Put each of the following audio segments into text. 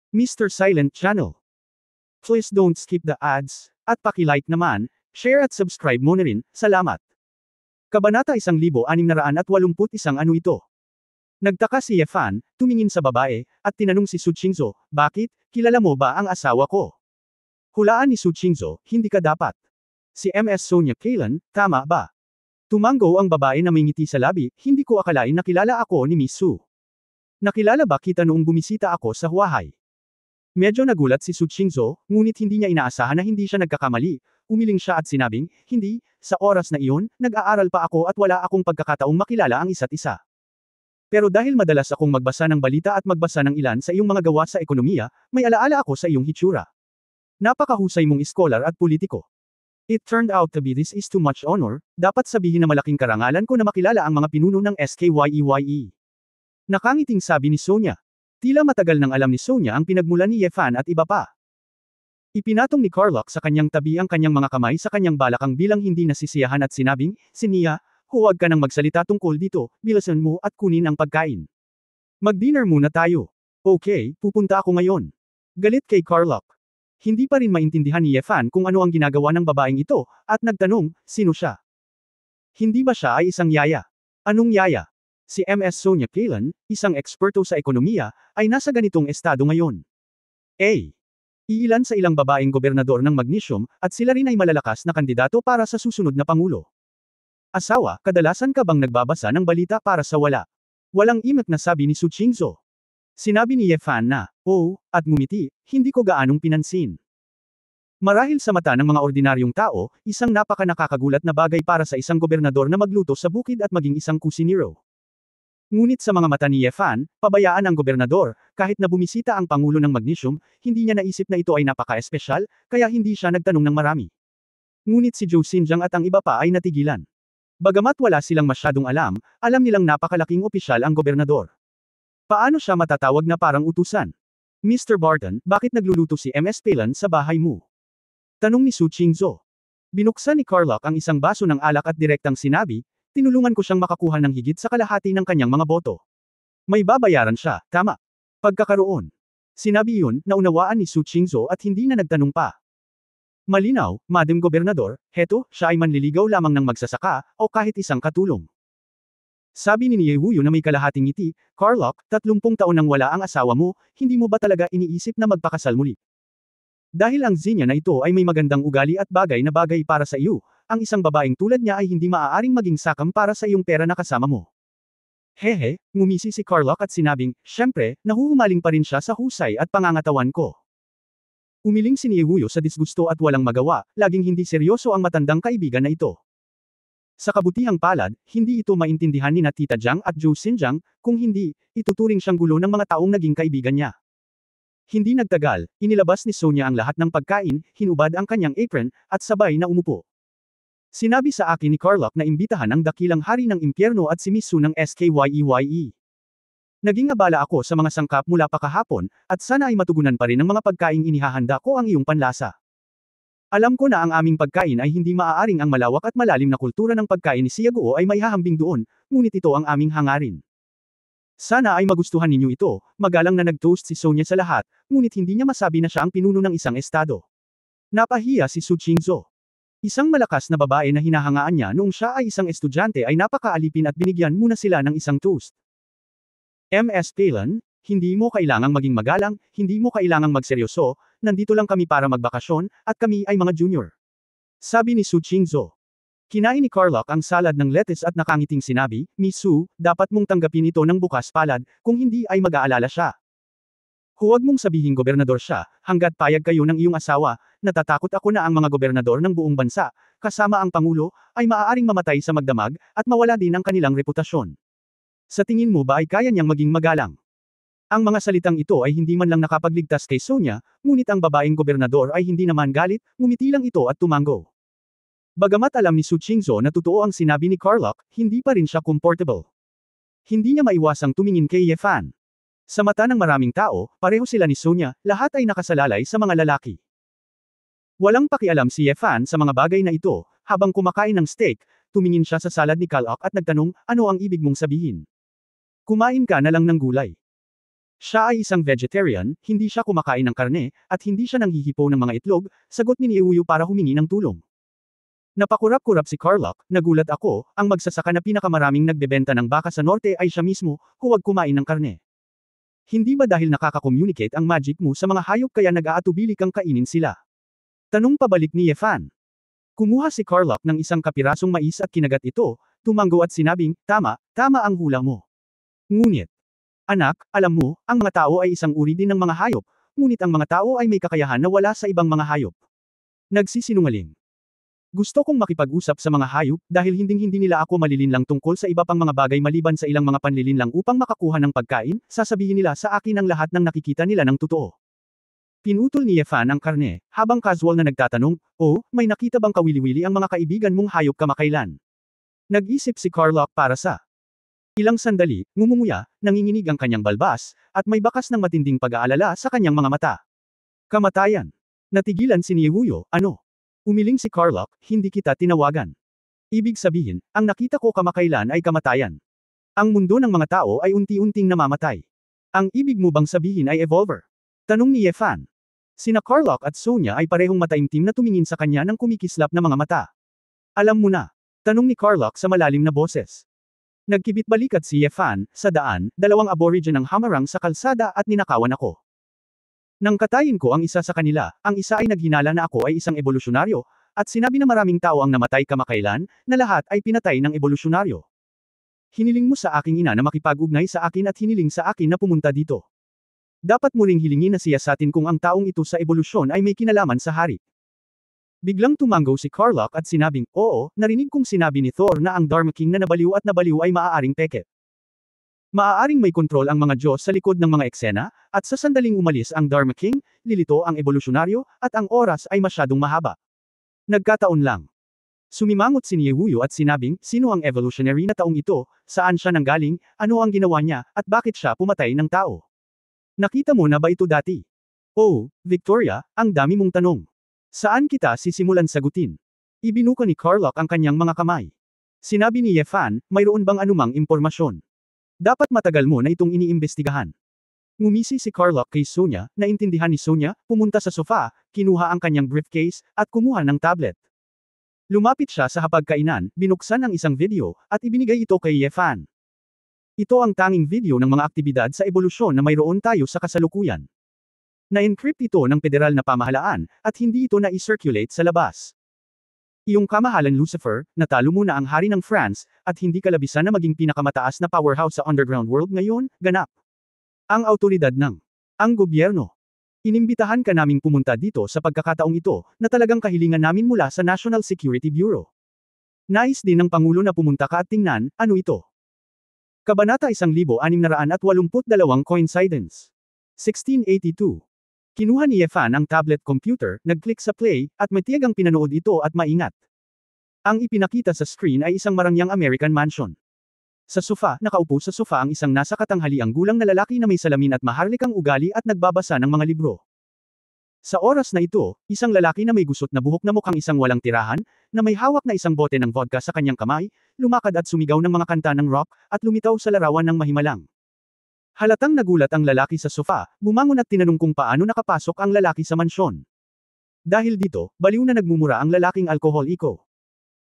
Mr. Silent Channel. Please don't skip the ads, at paki-like naman, share at subscribe mo na rin, salamat. Kabanata 1681 Ano ito? Nagtaka si Yefan, tumingin sa babae, at tinanong si Su Qingzhou, bakit, kilala mo ba ang asawa ko? Hulaan ni Su Qingzhou, hindi ka dapat. Si Ms. Sonia Kailan, tama ba? Tumango ang babae na may ngiti sa labi, hindi ko akalain na kilala ako ni Miss Su. Nakilala ba kita noong bumisita ako sa Huahay? Medyo nagulat si Su Qingzhou, ngunit hindi niya inaasahan na hindi siya nagkakamali. Umiling siya at sinabing, hindi, sa oras na iyon, nag-aaral pa ako at wala akong pagkakataong makilala ang isa't isa. Pero dahil madalas akong magbasa ng balita at magbasa ng ilan sa iyong mga gawa sa ekonomiya, may alaala ako sa iyong hitsura. Napakahusay mong iskolar at politiko. It turned out to be this is too much honor, dapat sabihin na malaking karangalan ko na makilala ang mga pinuno ng SKYEYE. Nakangiting sabi ni Sonia. Tila matagal nang alam ni Sonia ang pinagmulan ni Yefan at iba pa. Ipinatong ni Carlock sa kanyang tabi ang kanyang mga kamay sa kanyang balakang bilang hindi nasisiyahan at sinabing, Sinia, huwag ka nang magsalita tungkol dito, bilisan mo at kunin ang pagkain. Mag-dinner muna tayo. Okay, pupunta ako ngayon. Galit kay Carlock. Hindi pa rin maintindihan ni Yefan kung ano ang ginagawa ng babaeng ito, at nagtanong, sino siya? Hindi ba siya ay isang yaya? Anong yaya? Si Ms. Sonia Kailan, isang eksperto sa ekonomiya, ay nasa ganitong estado ngayon. Iilan sa ilang babaeng gobernador ng Magnesium, at sila rin ay malalakas na kandidato para sa susunod na pangulo. Asawa, kadalasan ka bang nagbabasa ng balita para sa wala? Walang imak na sabi ni Su Qingzhou. Sinabi ni Yefan na, at ngumiti, hindi ko gaanong pinansin. Marahil sa mata ng mga ordinaryong tao, isang napaka-nakakagulat na bagay para sa isang gobernador na magluto sa bukid at maging isang kusinero. Ngunit sa mga mata ni Yefan, pabayaan ang gobernador, kahit na bumisita ang Pangulo ng Magnesium, hindi niya naisip na ito ay napaka-espesyal, kaya hindi siya nagtanong ng marami. Ngunit si Zhou Xinjiang at ang iba pa ay natigilan. Bagamat wala silang masyadong alam nilang napakalaking opisyal ang gobernador. Paano siya matatawag na parang utusan? Mr. Barton, bakit nagluluto si Ms. Kailan sa bahay mo? Tanong ni Su Qingzhou. Binuksan ni Carlock ang isang baso ng alak at direktang sinabi, tinulungan ko siyang makakuha ng higit sa kalahati ng kanyang mga boto. May babayaran siya, tama. Pagkakaroon. Sinabi yun, naunawaan ni Su Qingzhou at hindi na nagtanong pa. Malinaw, Madam Gobernador, heto, siya ay manliligaw lamang ng magsasaka, o kahit isang katulong. Sabi ni Niewuyo na may kalahating ngiti, Carlock, 30 taon nang wala ang asawa mo, hindi mo ba talaga iniisip na magpakasal muli? Dahil ang Zinya na ito ay may magandang ugali at bagay na bagay para sa iyo, ang isang babaeng tulad niya ay hindi maaaring maging sakam para sa iyong pera na kasama mo. Hehe, ngumisi si Carlock at sinabing, syempre, nahuhumaling pa rin siya sa husay at pangangatawan ko. Umiling si Niewuyo sa disgusto at walang magawa, laging hindi seryoso ang matandang kaibigan na ito. Sa kabutihang palad, hindi ito maintindihan ni Tita Jiang at Zhou Xinjiang, kung hindi, ituturing siyang gulo ng mga taong naging kaibigan niya. Hindi nagtagal, inilabas ni Sonia ang lahat ng pagkain, hinubad ang kanyang apron, at sabay na umupo. Sinabi sa akin ni Carlock na imbitahan ang dakilang hari ng impyerno at si Miss Su ng SKYEYE. Naging abala ako sa mga sangkap mula pa kahapon, at sana ay matugunan pa rin ang mga pagkaing inihahanda ko ang iyong panlasa. Alam ko na ang aming pagkain ay hindi maaaring ang malawak at malalim na kultura ng pagkain ni Siaguo ay maihahambing doon, ngunit ito ang aming hangarin. Sana ay magustuhan ninyo ito, magalang na nag-toast si Sonia sa lahat, ngunit hindi niya masabi na siya ang pinuno ng isang estado. Napahiya si Su Qingzhou. Isang malakas na babae na hinahangaan niya noong siya ay isang estudyante ay napakaalipin at binigyan muna sila ng isang toast. Ms. Kailan, hindi mo kailangang maging magalang, hindi mo kailangang magseryoso, nandito lang kami para magbakasyon, at kami ay mga junior. Sabi ni Su Qingzhou. Kinain ni Carlock ang salad ng lettuce at nakangiting sinabi, Miss Su, dapat mong tanggapin ito ng bukas palad, kung hindi ay mag-aalala siya. Huwag mong sabihin gobernador siya, hanggat payag kayo ng iyong asawa, natatakot ako na ang mga gobernador ng buong bansa, kasama ang Pangulo, ay maaaring mamatay sa magdamag, at mawala din ang kanilang reputasyon. Sa tingin mo ba ay kaya niyang maging magalang? Ang mga salitang ito ay hindi man lang nakapagligtas kay Sonia, ngunit ang babaeng gobernador ay hindi naman galit, ngumiti lang ito at tumango. Bagamat alam ni Su Qingzhou na totoo ang sinabi ni Carlock, hindi pa rin siya comfortable. Hindi niya maiwasang tumingin kay Yefan. Sa mata ng maraming tao, pareho sila ni Sonia, lahat ay nakasalalay sa mga lalaki. Walang pakialam si Yefan sa mga bagay na ito, habang kumakain ng steak, tumingin siya sa salad ni Carlock at nagtanong, ano ang ibig mong sabihin? Kumain ka na lang ng gulay. Siya ay isang vegetarian, hindi siya kumakain ng karne, at hindi siya nanghihipo ng mga itlog, sagot ni Niuyu para humingi ng tulong. Napakurap-kurap si Carlock, nagulat ako, ang magsasaka na pinakamaraming nagbebenta ng baka sa norte ay siya mismo, huwag kumain ng karne. Hindi ba dahil nakaka-communicate ang magic mo sa mga hayop kaya nag-aatubili kang kainin sila? Tanong pabalik ni Yefan. Kumuha si Carlock ng isang kapirasong mais at kinagat ito, tumanggo at sinabing, tama ang hula mo. Ngunit, anak, alam mo, ang mga tao ay isang uri din ng mga hayop, ngunit ang mga tao ay may kakayahan na wala sa ibang mga hayop. Nagsisinungaling. Gusto kong makipag-usap sa mga hayop dahil hinding-hindi nila ako malilinlang tungkol sa iba pang mga bagay maliban sa ilang mga panlilinlang upang makakuha ng pagkain, sasabihin nila sa akin ang lahat ng nakikita nila ng totoo. Pinutol ni Yefan ang karne, habang casual na nagtatanong, oh, may nakita bang kawili-wili ang mga kaibigan mong hayop kamakailan? Nag-isip si Carlock para sa ilang sandali, ngumunguya, nanginginig ang kanyang balbas, at may bakas ng matinding pag-aalala sa kanyang mga mata. Kamatayan. Natigilan si Niuyu, ano? Umiling si Carlock, hindi kita tinawagan. Ibig sabihin, ang nakita ko kamakailan ay kamatayan. Ang mundo ng mga tao ay unti-unting namamatay. Ang ibig mo bang sabihin ay evolver? Tanong ni Yefan. Sina Carlock at Sonia ay parehong mataimtim na tumingin sa kanya ng kumikislap na mga mata. Alam mo na. Tanong ni Carlock sa malalim na boses. Nagkibit balikat si Yefan, sa daan, dalawang aborigin ang hamarang sa kalsada at ninakawan ako. Nang katayin ko ang isa sa kanila, ang isa ay naghinala na ako ay isang ebolusyonaryo, at sinabi na maraming tao ang namatay kamakailan, na lahat ay pinatay ng ebolusyonaryo. Hiniling mo sa aking ina na makipag-ugnay sa akin at hiniling sa akin na pumunta dito. Dapat mo ring hilingin na siyasatin kung ang taong ito sa ebolusyon ay may kinalaman sa hari. Biglang tumanggo si Carlock at sinabing, oo, narinig kong sinabi ni Thor na ang Dharma King na nabaliw ay maaaring peke. Maaaring may kontrol ang mga Diyos sa likod ng mga eksena, at sa sandaling umalis ang Dharma King, lilito ang ebolusyonaryo, at ang oras ay masyadong mahaba. Nagkataon lang. Sumimangot si Niuyu at sinabing, sino ang evolutionary na taong ito, saan siya nanggaling, ano ang ginawa niya, at bakit siya pumatay ng tao? Nakita mo na ba ito dati? Oh, Victoria, ang dami mong tanong. Saan kita sisimulan sagutin? Ibinuka ni Carlock ang kanyang mga kamay. Sinabi ni Yefan, mayroon bang anumang impormasyon? Dapat matagal mo na itong iniimbestigahan. Ngumisi si Carlock kay Sonia, naintindihan ni Sonia, pumunta sa sofa, kinuha ang kanyang briefcase, at kumuha ng tablet. Lumapit siya sa hapagkainan, binuksan ang isang video, at ibinigay ito kay Yefan. Ito ang tanging video ng mga aktibidad sa ebolusyon na mayroon tayo sa kasalukuyan. Na-encrypt ito ng federal na pamahalaan, at hindi ito na-i-circulate sa labas. Iyong kamahalan Lucifer, natalo mo na ang hari ng France, at hindi ka labisan na maging pinakamataas na powerhouse sa underground world ngayon, ganap. Ang autoridad ng ang gobyerno. Inimbitahan ka naming pumunta dito sa pagkakataong ito, na talagang kahilingan namin mula sa National Security Bureau. Nais din ng Pangulo na pumunta ka at tingnan, ano ito? Kabanata 1682 Coincidence. 1682. Kinuha ni Yefan ang tablet computer, nag-click sa play, at matiyagang pinanood ito at maingat. Ang ipinakita sa screen ay isang marangyang American mansion. Sa sofa, nakaupo sa sofa ang isang nasa katanghaliang gulang na lalaki na may salamin at maharlikang ugali at nagbabasa ng mga libro. Sa oras na ito, isang lalaki na may gusot na buhok na mukhang isang walang tirahan, na may hawak na isang bote ng vodka sa kanyang kamay, lumakad at sumigaw ng mga kanta ng rock, at lumitaw sa larawan ng mahimalang. Halatang nagulat ang lalaki sa sofa, bumangon at tinanong kung paano nakapasok ang lalaki sa mansyon. Dahil dito, baliw na nagmumura ang lalaking alkoholiko.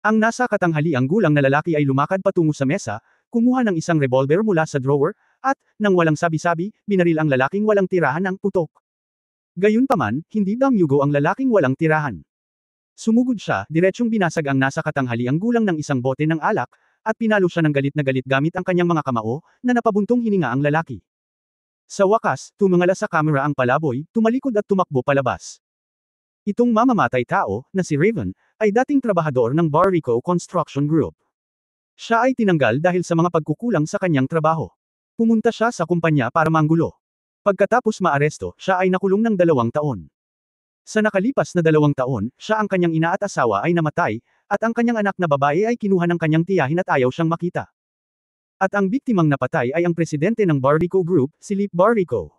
Ang nasa katanghaliang gulang na lalaki ay lumakad patungo sa mesa, kumuha ng isang revolver mula sa drawer, at, nang walang sabi-sabi, binaril ang lalaking walang tirahan ng putok. Gayunpaman, hindi damyugo ang lalaking walang tirahan. Sumugod siya, diretsyong binasag ang nasa katanghaliang gulang ng isang bote ng alak, at pinalo siya ng galit na galit gamit ang kanyang mga kamao, na napabuntong hininga ang lalaki. Sa wakas, tumingala sa kamera ang palaboy, tumalikod at tumakbo palabas. Itong mamamatay tao, na si Raven, ay dating trabahador ng Barrico Construction Group. Siya ay tinanggal dahil sa mga pagkukulang sa kanyang trabaho. Pumunta siya sa kumpanya para manggulo. Pagkatapos maaresto, siya ay nakulong ng 2 taon. Sa nakalipas na 2 taon, siya ang kanyang ina at asawa ay namatay, at ang kanyang anak na babae ay kinuha ng kanyang tiyahin at ayaw siyang makita. At ang biktimang napatay ay ang presidente ng Barrico Group, si Leap Barrico.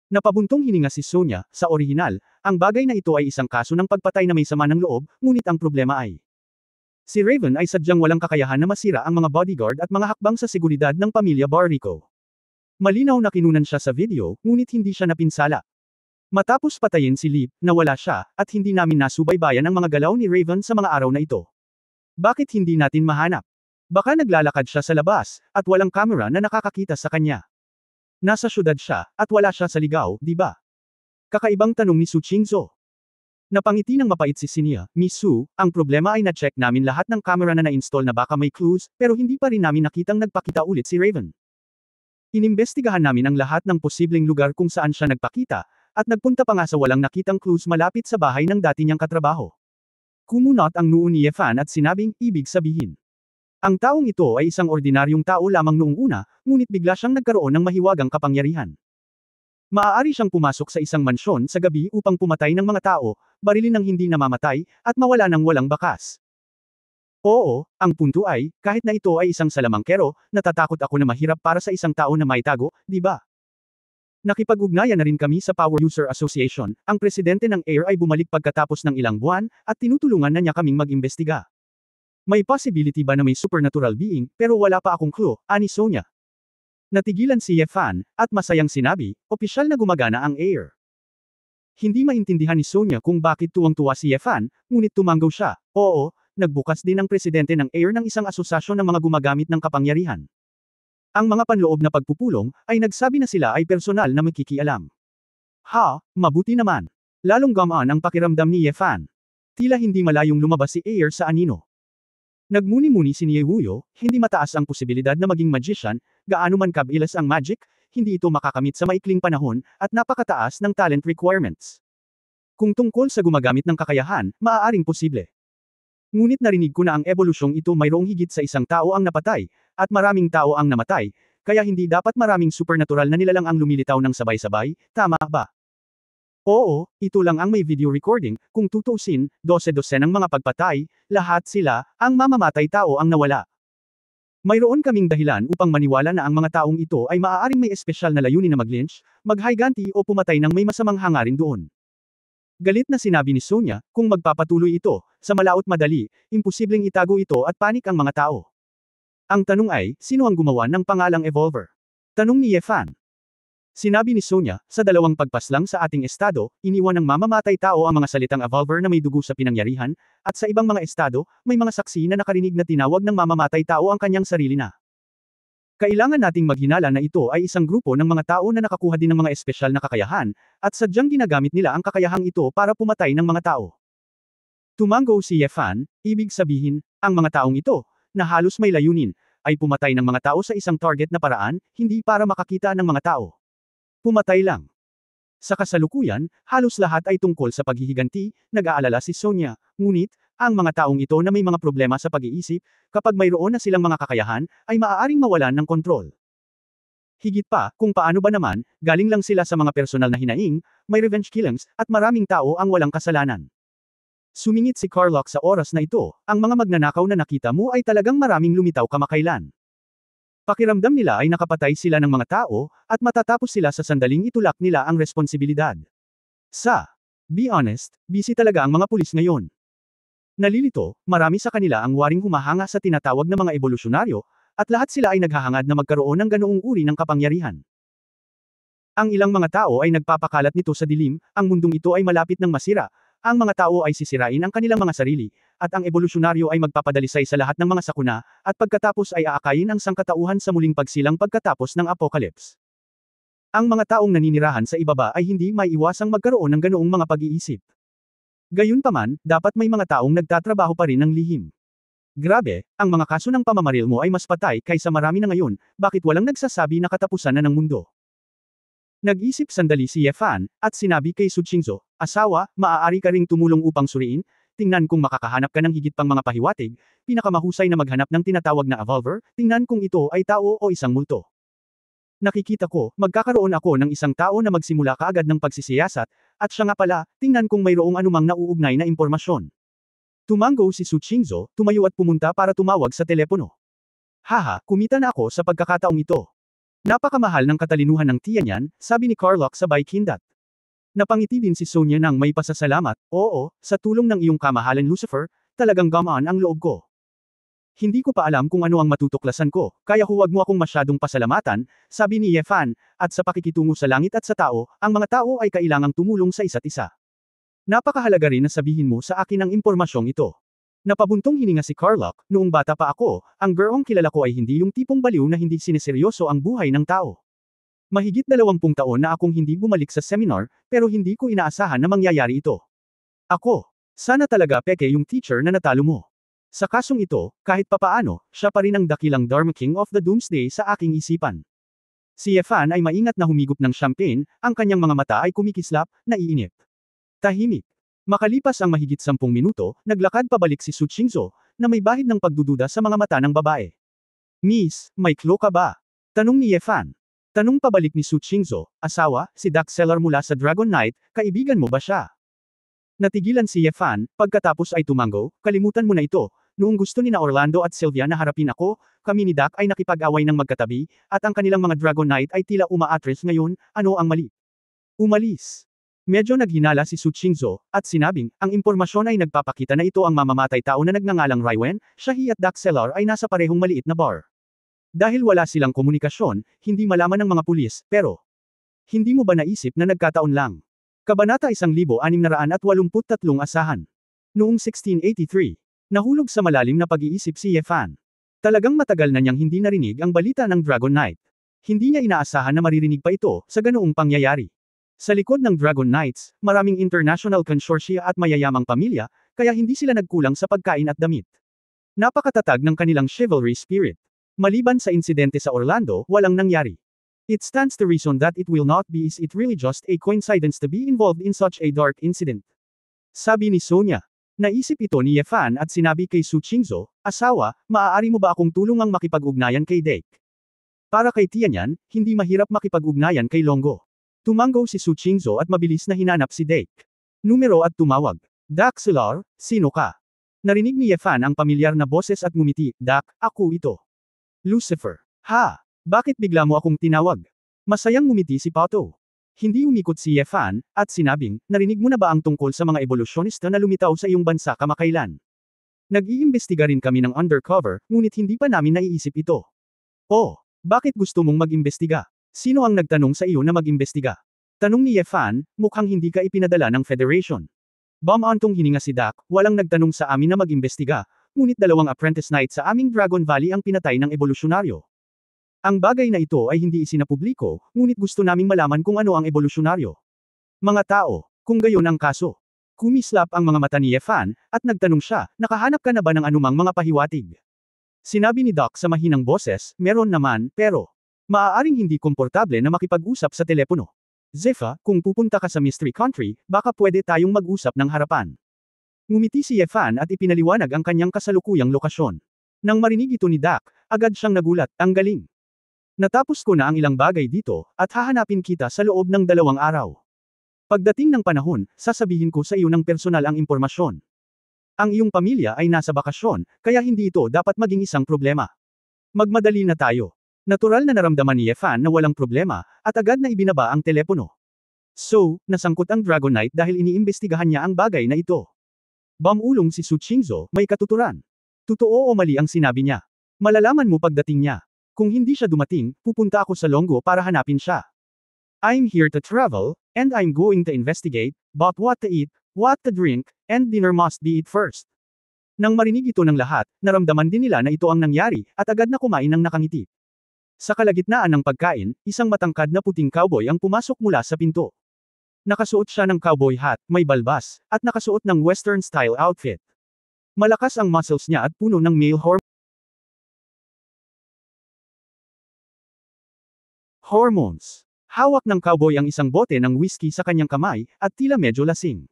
Napabuntong hininga si Sonia, sa orihinal, ang bagay na ito ay isang kaso ng pagpatay na may sama ng loob, ngunit ang problema ay si Raven ay sadyang walang kakayahan na masira ang mga bodyguard at mga hakbang sa seguridad ng pamilya Barrico. Malinaw na kinunan siya sa video, ngunit hindi siya napinsala. Matapos patayin si Leap, nawala siya, at hindi namin nasubaybayan ang mga galaw ni Raven sa mga araw na ito. Bakit hindi natin mahanap? Baka naglalakad siya sa labas, at walang kamera na nakakakita sa kanya. Nasa syudad siya, at wala siya sa ligaw, di ba? Kakaibang tanong ni Su Qingzhou. Napangiti ng mapait si Sinia, Miss Su, ang problema ay na-check namin lahat ng kamera na na-install na baka may clues, pero hindi pa rin namin nakitang nagpakita ulit si Raven. Inimbestigahan namin ang lahat ng posibleng lugar kung saan siya nagpakita, at nagpunta pa nga sa walang nakitang clues malapit sa bahay ng dati niyang katrabaho. Kumunot ang noo ni Yefan at sinabing, ibig sabihin. Ang taong ito ay isang ordinaryong tao lamang noong una, ngunit bigla siyang nagkaroon ng mahiwagang kapangyarihan. Maaari siyang pumasok sa isang mansyon sa gabi upang pumatay ng mga tao, barilin ng hindi namamatay, at mawala ng walang bakas. Oo, ang punto ay, kahit na ito ay isang salamangkero, natatakot ako na mahirap para sa isang tao na maitago, di ba? Nakipag-ugnayan na rin kami sa Power User Association, ang presidente ng AIR ay bumalik pagkatapos ng ilang buwan, at tinutulungan na niya kaming mag-imbestiga. May possibility ba na may supernatural being, pero wala pa akong clue, ani Sonia. Natigilan si Yefan, at masayang sinabi, opisyal na gumagana ang AIR. Hindi maintindihan ni Sonia kung bakit tuwang-tuwa si Yefan, ngunit tumanggaw siya, oo, nagbukas din ang presidente ng AIR ng isang asosasyon ng mga gumagamit ng kapangyarihan. Ang mga panloob na pagpupulong, ay nagsabi na sila ay personal na makikialam. Ha, mabuti naman. Lalong gamaan ang pakiramdam ni Yefan. Tila hindi malayong lumabas si AIR sa anino. Nagmuni-muni si Niewuyo, hindi mataas ang posibilidad na maging magician, gaano man kabilas ang magic, hindi ito makakamit sa maikling panahon, at napakataas ng talent requirements. Kung tungkol sa gumagamit ng kakayahan, maaaring posible. Ngunit narinig ko na ang ebolusyong ito mayroong higit sa isang tao ang napatay, at maraming tao ang namatay, kaya hindi dapat maraming supernatural na nilalang ang lumilitaw ng sabay-sabay, tama ba? Oo, ito lang ang may video recording, kung tutuusin, 12 ng mga pagpatay, lahat sila, ang mamamatay tao ang nawala. Mayroon kaming dahilan upang maniwala na ang mga taong ito ay maaaring may espesyal na layunin na mag-lynch, mag-higanti o pumatay ng may masamang hangarin doon. Galit na sinabi ni Sonia, kung magpapatuloy ito, sa malaot madali, imposibleng itago ito at panik ang mga tao. Ang tanong ay, sino ang gumawa ng pangalang Evolver? Tanong ni Yefan. Sinabi ni Sonia, sa dalawang pagpaslang sa ating estado, iniwan ng mamamatay tao ang mga salitang Evolver na may dugo sa pinangyarihan, at sa ibang mga estado, may mga saksi na nakarinig na tinawag ng mamamatay tao ang kanyang sarili na. Kailangan nating maghinala na ito ay isang grupo ng mga tao na nakakuha din ng mga espesyal na kakayahan, at sadyang ginagamit nila ang kakayahang ito para pumatay ng mga tao. Tumanggo si Yefan, ibig sabihin, ang mga taong ito, na halos may layunin, ay pumatay ng mga tao sa isang target na paraan, hindi para makakita ng mga tao. Pumatay lang. Sa kasalukuyan, halos lahat ay tungkol sa paghihiganti, nag-aalala si Sonia, ngunit, ang mga taong ito na may mga problema sa pag-iisip, kapag mayroon na silang mga kakayahan, ay maaaring mawalan ng kontrol. Higit pa, kung paano ba naman, galing lang sila sa mga personal na hinaing, may revenge killings, at maraming tao ang walang kasalanan. Sumingit si Carlock sa oras na ito, ang mga magnanakaw na nakita mo ay talagang maraming lumitaw kamakailan. Pakiramdam nila ay nakapatay sila ng mga tao, at matatapos sila sa sandaling itulak nila ang responsibilidad. Be honest, busy talaga ang mga pulis ngayon. Nalilito, marami sa kanila ang waring humahanga sa tinatawag na mga ebolusyonaryo, at lahat sila ay naghahangad na magkaroon ng ganoong uri ng kapangyarihan. Ang ilang mga tao ay nagpapakalat nito sa dilim, ang mundong ito ay malapit ng masira, ang mga tao ay sisirain ang kanilang mga sarili, at ang ebolusyonaryo ay magpapadalisay sa lahat ng mga sakuna, at pagkatapos ay aakayin ang sangkatauhan sa muling pagsilang pagkatapos ng apocalypse. Ang mga taong naninirahan sa ibaba ay hindi maiiwasang magkaroon ng ganoong mga pag-iisip. Gayunpaman, dapat may mga taong nagtatrabaho pa rin ng lihim. Grabe, ang mga kaso ng pamamaril mo ay mas patay kaysa marami na ngayon, bakit walang nagsasabi na katapusan na ng mundo? Nag-isip sandali si Yefan, at sinabi kay Su Qingzhou, asawa, maaari ka ring tumulong upang suriin, tingnan kung makakahanap ka ng higit pang mga pahiwatig, pinakamahusay na maghanap ng tinatawag na evolver, tingnan kung ito ay tao o isang multo. Nakikita ko, magkakaroon ako ng isang tao na magsimula kaagad ng pagsisiyasat, at siya nga pala, tingnan kung mayroong anumang nauugnay na impormasyon. Tumanggo si Su Qingzhou, tumayo at pumunta para tumawag sa telepono. Haha, kumita na ako sa pagkakataong ito. Napakamahal ng katalinuhan ng tiya niyan, sabi ni Carlock sabay kindat. Napangiti din si Sonia nang may pasasalamat, oo, sa tulong ng iyong kamahalan Lucifer, talagang gamaan ang loob ko. Hindi ko pa alam kung ano ang matutuklasan ko, kaya huwag mo akong masyadong pasalamatan, sabi ni Ye Fan, at sa pakikitungo sa langit at sa tao, ang mga tao ay kailangang tumulong sa isa't isa. Napakahalaga rin na sabihin mo sa akin ang impormasyong ito. Napabuntong hininga si Carlock, noong bata pa ako, ang girong kilala ko ay hindi yung tipong baliw na hindi sineseryoso ang buhay ng tao. Mahigit 20 taon na akong hindi bumalik sa seminar, pero hindi ko inaasahan na mangyayari ito. Ako, sana talaga peke yung teacher na natalo mo. Sa kasong ito, kahit papaano, siya pa rin ang dakilang Dharma King of the Doomsday sa aking isipan. Si Ye Fan ay maingat na humigop ng champagne, ang kanyang mga mata ay kumikislap, naiinip. Tahimik. Makalipas ang mahigit 10 minuto, naglakad pabalik si Su Qingzhou, na may bahid ng pagdududa sa mga mata ng babae. Miss, may klo ka ba? Tanong ni Ye Fan. Tanong pabalik ni Su Qingzhou, asawa, si Duck Seller mula sa Dragon Knight, kaibigan mo ba siya? Natigilan si Ye Fan, pagkatapos ay tumango, kalimutan mo na ito, noong gusto ni na Orlando at Sylvia na harapin ako, kami ni Duck ay nakipag-away ng magkatabi, at ang kanilang mga Dragon Knight ay tila umaatres ngayon, ano ang mali? Umalis. Medyo naghinala si Su Qingzhou, at sinabing, ang impormasyon ay nagpapakita na ito ang mamamatay tao na nagngangalang Raiwen, Shahi at Duck Seller ay nasa parehong maliit na bar. Dahil wala silang komunikasyon, hindi malaman ng mga pulis, pero hindi mo ba naisip na nagkataon lang? Kabanata 1683 Asahan. Noong 1683, nahulog sa malalim na pag-iisip si Ye Fan. Talagang matagal na niyang hindi narinig ang balita ng Dragon Knight. Hindi niya inaasahan na maririnig pa ito sa ganoong pangyayari. Sa likod ng Dragon Knights, maraming international consortia at mayayamang pamilya, kaya hindi sila nagkulang sa pagkain at damit. Napakatatag ng kanilang chivalry spirit. Maliban sa insidente sa Orlando, walang nangyari. It stands to reason that it will not be is it really just a coincidence to be involved in such a dark incident. Sabi ni Sonia. Naisip ito ni Ye Fan at sinabi kay Su Qingzhou, asawa, maaari mo ba akong tulungang makipag-ugnayan kay Dake? Para kay Tianyan, hindi mahirap makipag-ugnayan kay Longo. Tumango si Su Qingzhou at mabilis na hinanap si Dake. Numero at tumawag. Duck Seller, sino ka? Narinig ni Ye Fan ang pamilyar na boses at ngumiti, Duck, ako ito. Lucifer. Ha? Bakit bigla mo akong tinawag? Masayang ngumiti si Pato. Hindi umikot si Ye Fan, at sinabing, narinig mo na ba ang tungkol sa mga evolusyonista na lumitaw sa iyong bansa kamakailan? Nag-iimbestiga rin kami ng undercover, ngunit hindi pa namin naiisip ito. Oh, bakit gusto mong mag-imbestiga? Sino ang nagtanong sa iyo na mag-imbestiga? Tanong ni Ye Fan, mukhang hindi ka ipinadala ng Federation. Bumantong hininga si Duck, walang nagtanong sa amin na mag-imbestiga, ngunit 2 apprentice knight sa aming Dragon Valley ang pinatay ng evolusyonaryo. Ang bagay na ito ay hindi isinapubliko, ngunit gusto naming malaman kung ano ang evolusyonaryo. Mga tao, kung gayon ang kaso. Kumislap ang mga mata ni Ye Fan, at nagtanong siya, nakahanap ka na ba ng anumang mga pahiwatig? Sinabi ni Doc sa mahinang boses, meron naman, pero maaaring hindi komportable na makipag-usap sa telepono. Zepha, kung pupunta ka sa Mystery Country, baka pwede tayong mag-usap ng harapan. Ngumiti si Ye Fan at ipinaliwanag ang kanyang kasalukuyang lokasyon. Nang marinig ito ni Doc, agad siyang nagulat, ang galing. Natapos ko na ang ilang bagay dito, at hahanapin kita sa loob ng 2 araw. Pagdating ng panahon, sasabihin ko sa iyo ng personal ang impormasyon. Ang iyong pamilya ay nasa bakasyon, kaya hindi ito dapat maging isang problema. Magmadali na tayo. Natural na naramdaman ni Ye Fan na walang problema, at agad na ibinaba ang telepono. So, nasangkot ang Dragon Knight dahil iniimbestigahan niya ang bagay na ito. Bumulong si Su Qingzhou, may katuturan. Totoo o mali ang sinabi niya? Malalaman mo pagdating niya. Kung hindi siya dumating, pupunta ako sa Longo para hanapin siya. I'm here to travel, and I'm going to investigate, but what to eat, what to drink, and dinner must be eat first. Nang marinig ito ng lahat, naramdaman din nila na ito ang nangyari, at agad na kumain ng nakangiti. Sa kalagitnaan ng pagkain, isang matangkad na puting cowboy ang pumasok mula sa pinto. Nakasuot siya ng cowboy hat, may balbas, at nakasuot ng western-style outfit. Malakas ang muscles niya at puno ng male hormones. Hawak ng cowboy ang isang bote ng whiskey sa kanyang kamay, at tila medyo lasing.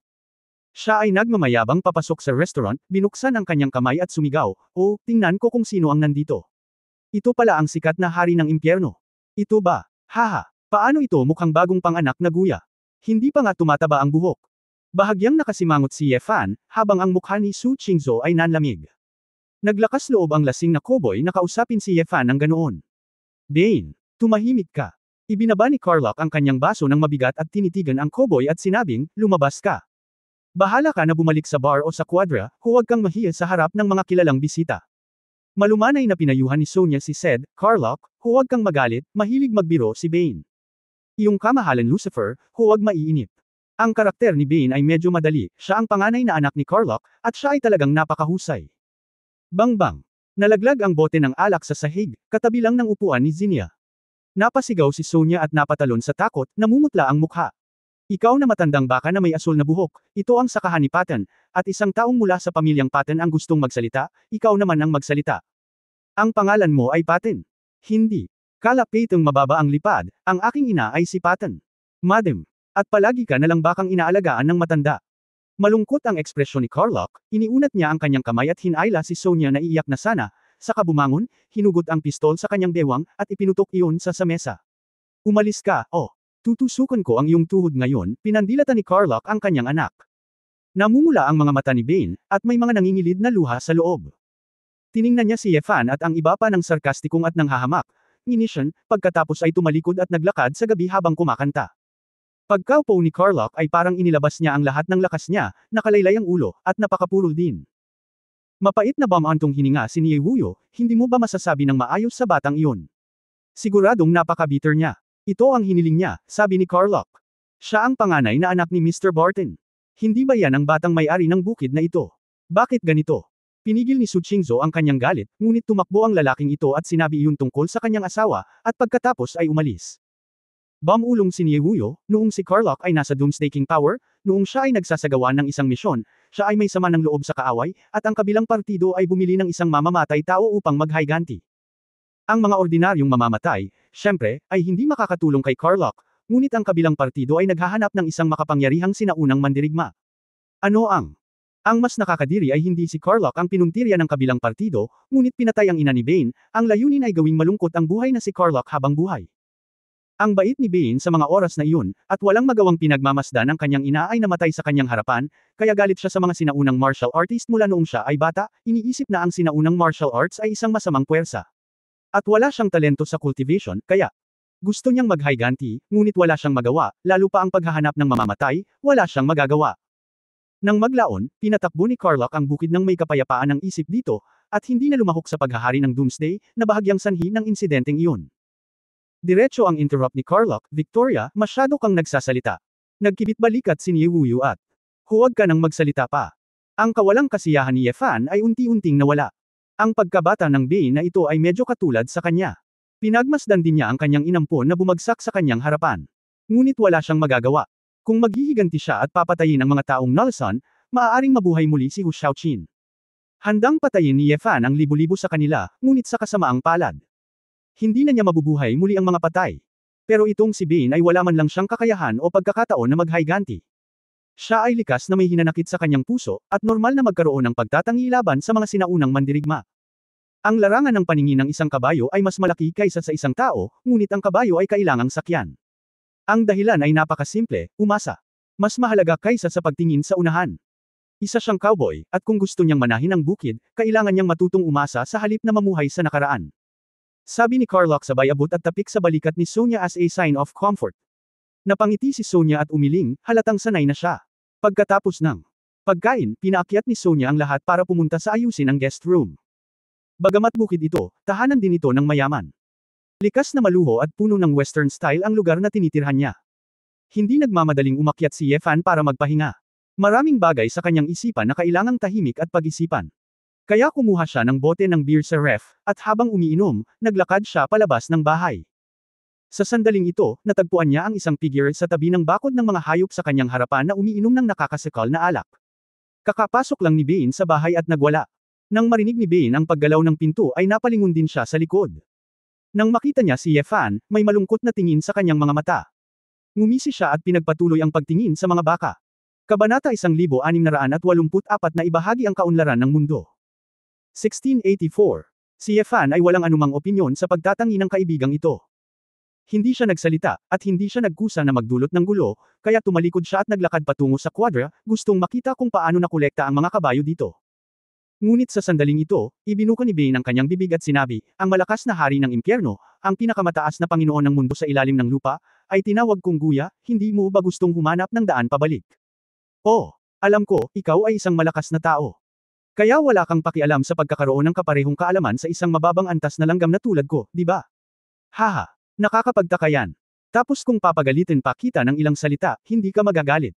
Siya ay nagmamayabang papasok sa restaurant, binuksan ang kanyang kamay at sumigaw, oh, tingnan ko kung sino ang nandito. Ito pala ang sikat na hari ng impyerno. Ito ba? Haha, paano ito mukhang bagong panganak na guya? Hindi pa nga tumataba ang buhok. Bahagyang nakasimangot si Ye Fan, habang ang mukha ni Su Qingzhou ay nanlamig. Naglakas loob ang lasing na cowboy na kausapin si Ye Fan ng ganoon. Bane, tumahimik ka. Ibinaba ni Carlock ang kanyang baso ng mabigat at tinitigan ang cowboy at sinabing, lumabas ka. Bahala ka na bumalik sa bar o sa quadra, huwag kang mahiya sa harap ng mga kilalang bisita. Malumanay na pinayuhan ni Sonia si Sed, Carlock, huwag kang magalit, mahilig magbiro si Bane. Iyong kamahalan Lucifer, huwag maiinip. Ang karakter ni Bane ay medyo madali, siya ang panganay na anak ni Carlock, at siya ay talagang napakahusay. Bang-bang! Nalaglag ang bote ng alak sa sahig, katabi lang ng upuan ni Zinnia. Napasigaw si Sonia at napatalon sa takot, namumutla ang mukha. Ikaw na matandang baka na may asul na buhok, ito ang sakahan ni Patton, at isang taong mula sa pamilyang Patton ang gustong magsalita, ikaw naman ang magsalita. Ang pangalan mo ay Patton. Hindi. Kalapitang mababa ang lipad, ang aking ina ay si Patton. Madam. At palagi ka nalang bakang inaalagaan ng matanda. Malungkot ang ekspresyon ni Carlock, iniunat niya ang kanyang kamay at hinayla si Sonia na iiyak na sana, saka bumangon, hinugot ang pistol sa kanyang bewang, at ipinutok iyon sa mesa. Umalis ka, oh. Tutusukan ko ang iyong tuhod ngayon, pinandilatan ni Carlock ang kanyang anak. Namumula ang mga mata ni Bane, at may mga nangingilid na luha sa loob. Tiningnan niya si Yefan at ang iba pa ng sarkastikong at nanghahamak. Nginisyon, pagkatapos ay tumalikod at naglakad sa gabi habang kumakanta. Pagkaupo ni Carlock ay parang inilabas niya ang lahat ng lakas niya, nakalaylay ang ulo, at napakapurol din. Mapait na bamantong hininga si Niewuyo, hindi mo ba masasabi ng maayos sa batang iyon? Siguradong napaka-bitter niya. Ito ang hiniling niya, sabi ni Carlock. Siya ang panganay na anak ni Mr. Barton. Hindi ba yan ang batang may-ari ng bukid na ito? Bakit ganito? Pinigil ni Su Qingzhou ang kanyang galit, ngunit tumakbo ang lalaking ito at sinabi iyon tungkol sa kanyang asawa, at pagkatapos ay umalis. Bamulong si Niewuyo, noong si Carlock ay nasa Doomsday King Power, noong siya ay nagsasagawa ng isang misyon, siya ay may sama ng loob sa kaaway, at ang kabilang partido ay bumili ng isang mamamatay tao upang maghayganti. Ang mga ordinaryong mamamatay, syempre, ay hindi makakatulong kay Carlock, ngunit ang kabilang partido ay naghahanap ng isang makapangyarihang sinaunang mandirigma. Ano ang? Ang mas nakakadiri ay hindi si Carlock ang pinuntirya ng kabilang partido, ngunit pinatay ang ina ni Bane, ang layunin ay gawing malungkot ang buhay na si Carlock habang buhay. Ang bait ni Bane sa mga oras na iyon, at walang magawang pinagmamasdan ang kanyang ina ay namatay sa kanyang harapan, kaya galit siya sa mga sinaunang martial artist mula noong siya ay bata, iniisip na ang sinaunang martial arts ay isang masamang puwersa. At wala siyang talento sa cultivation, kaya gusto niyang maghayganti, ngunit wala siyang magawa, lalo pa ang paghahanap ng mamamatay, wala siyang magagawa. Nang maglaon, pinatakbo ni Carlock ang bukid ng may kapayapaan ng isip dito, at hindi na lumahok sa paghahari ng Doomsday, na bahagyang sanhi ng insidenteng iyon. Diretso ang interrupt ni Carlock, Victoria, masyado kang nagsasalita. Nagkibit balikat si Niewuyo at huwag ka nang magsalita pa. Ang kawalang kasiyahan ni Yefan ay unti-unting nawala. Ang pagkabata ng Bane na ito ay medyo katulad sa kanya. Pinagmasdan din niya ang kanyang inampon na bumagsak sa kanyang harapan. Ngunit wala siyang magagawa. Kung maghihiganti siya at papatayin ang mga taong Nalson, maaaring mabuhay muli si Hu Shaoqin. Handang patayin ni Yefan ang libu-libo sa kanila, ngunit sa kasamaang palad. Hindi na niya mabubuhay muli ang mga patay. Pero itong si Bane ay wala man lang siyang kakayahan o pagkakataon na maghayganti. Siya ay likas na may hinanakit sa kanyang puso, at normal na magkaroon ng pagtatangi laban sa mga sinaunang mandirigma. Ang larangan ng paningin ng isang kabayo ay mas malaki kaysa sa isang tao, ngunit ang kabayo ay kailangang sakyan. Ang dahilan ay napakasimple, umasa. Mas mahalaga kaysa sa pagtingin sa unahan. Isa siyang cowboy, at kung gusto niyang manahin ang bukid, kailangan niyang matutong umasa sa halip na mamuhay sa nakaraan. Sabi ni Carlock sabay abot at tapik sa balikat ni Sonia as a sign of comfort. Napangiti si Sonia at umiling, halatang sanay na siya. Pagkatapos ng pagkain, pinaakyat ni Sonia ang lahat para pumunta sa ayusin ang guest room. Bagamat bukid ito, tahanan din ito ng mayaman. Likas na maluho at puno ng western style ang lugar na tinitirhan niya. Hindi nagmamadaling umakyat si Yefan para magpahinga. Maraming bagay sa kanyang isipan na kailangang tahimik at pag-isipan. Kaya kumuha siya ng bote ng beer sa ref, at habang umiinom, naglakad siya palabas ng bahay. Sa sandaling ito, natagpuan niya ang isang figure sa tabi ng bakod ng mga hayop sa kanyang harapan na umiinom ng nakakasikal na alak. Kakapasok lang ni Bane sa bahay at nagwala. Nang marinig ni Bane ang paggalaw ng pinto ay napalingon din siya sa likod. Nang makita niya si Yefan, may malungkot na tingin sa kanyang mga mata. Ngumisi siya at pinagpatuloy ang pagtingin sa mga baka. Kabanata 1684 na ibahagi ang kaunlaran ng mundo. 1684. Si Yefan ay walang anumang opinyon sa pagtatangi ng kaibigang ito. Hindi siya nagsalita, at hindi siya nagkusa na magdulot ng gulo, kaya tumalikod siya at naglakad patungo sa kwadra, gustong makita kung paano nakolekta ang mga kabayo dito. Ngunit sa sandaling ito, ibinuka ni Bane ang kanyang bibig at sinabi, ang malakas na hari ng impyerno, ang pinakamataas na Panginoon ng mundo sa ilalim ng lupa, ay tinawag kong Guya, hindi mo ba gustong humanap ng daan pabalik? Oh, alam ko, ikaw ay isang malakas na tao. Kaya wala kang pakialam sa pagkakaroon ng kaparehong kaalaman sa isang mababang antas na langgam na tulad ko, di ba? Haha, nakakapagtaka yan. Tapos kung papagalitin pa kita ng ilang salita, hindi ka magagalit.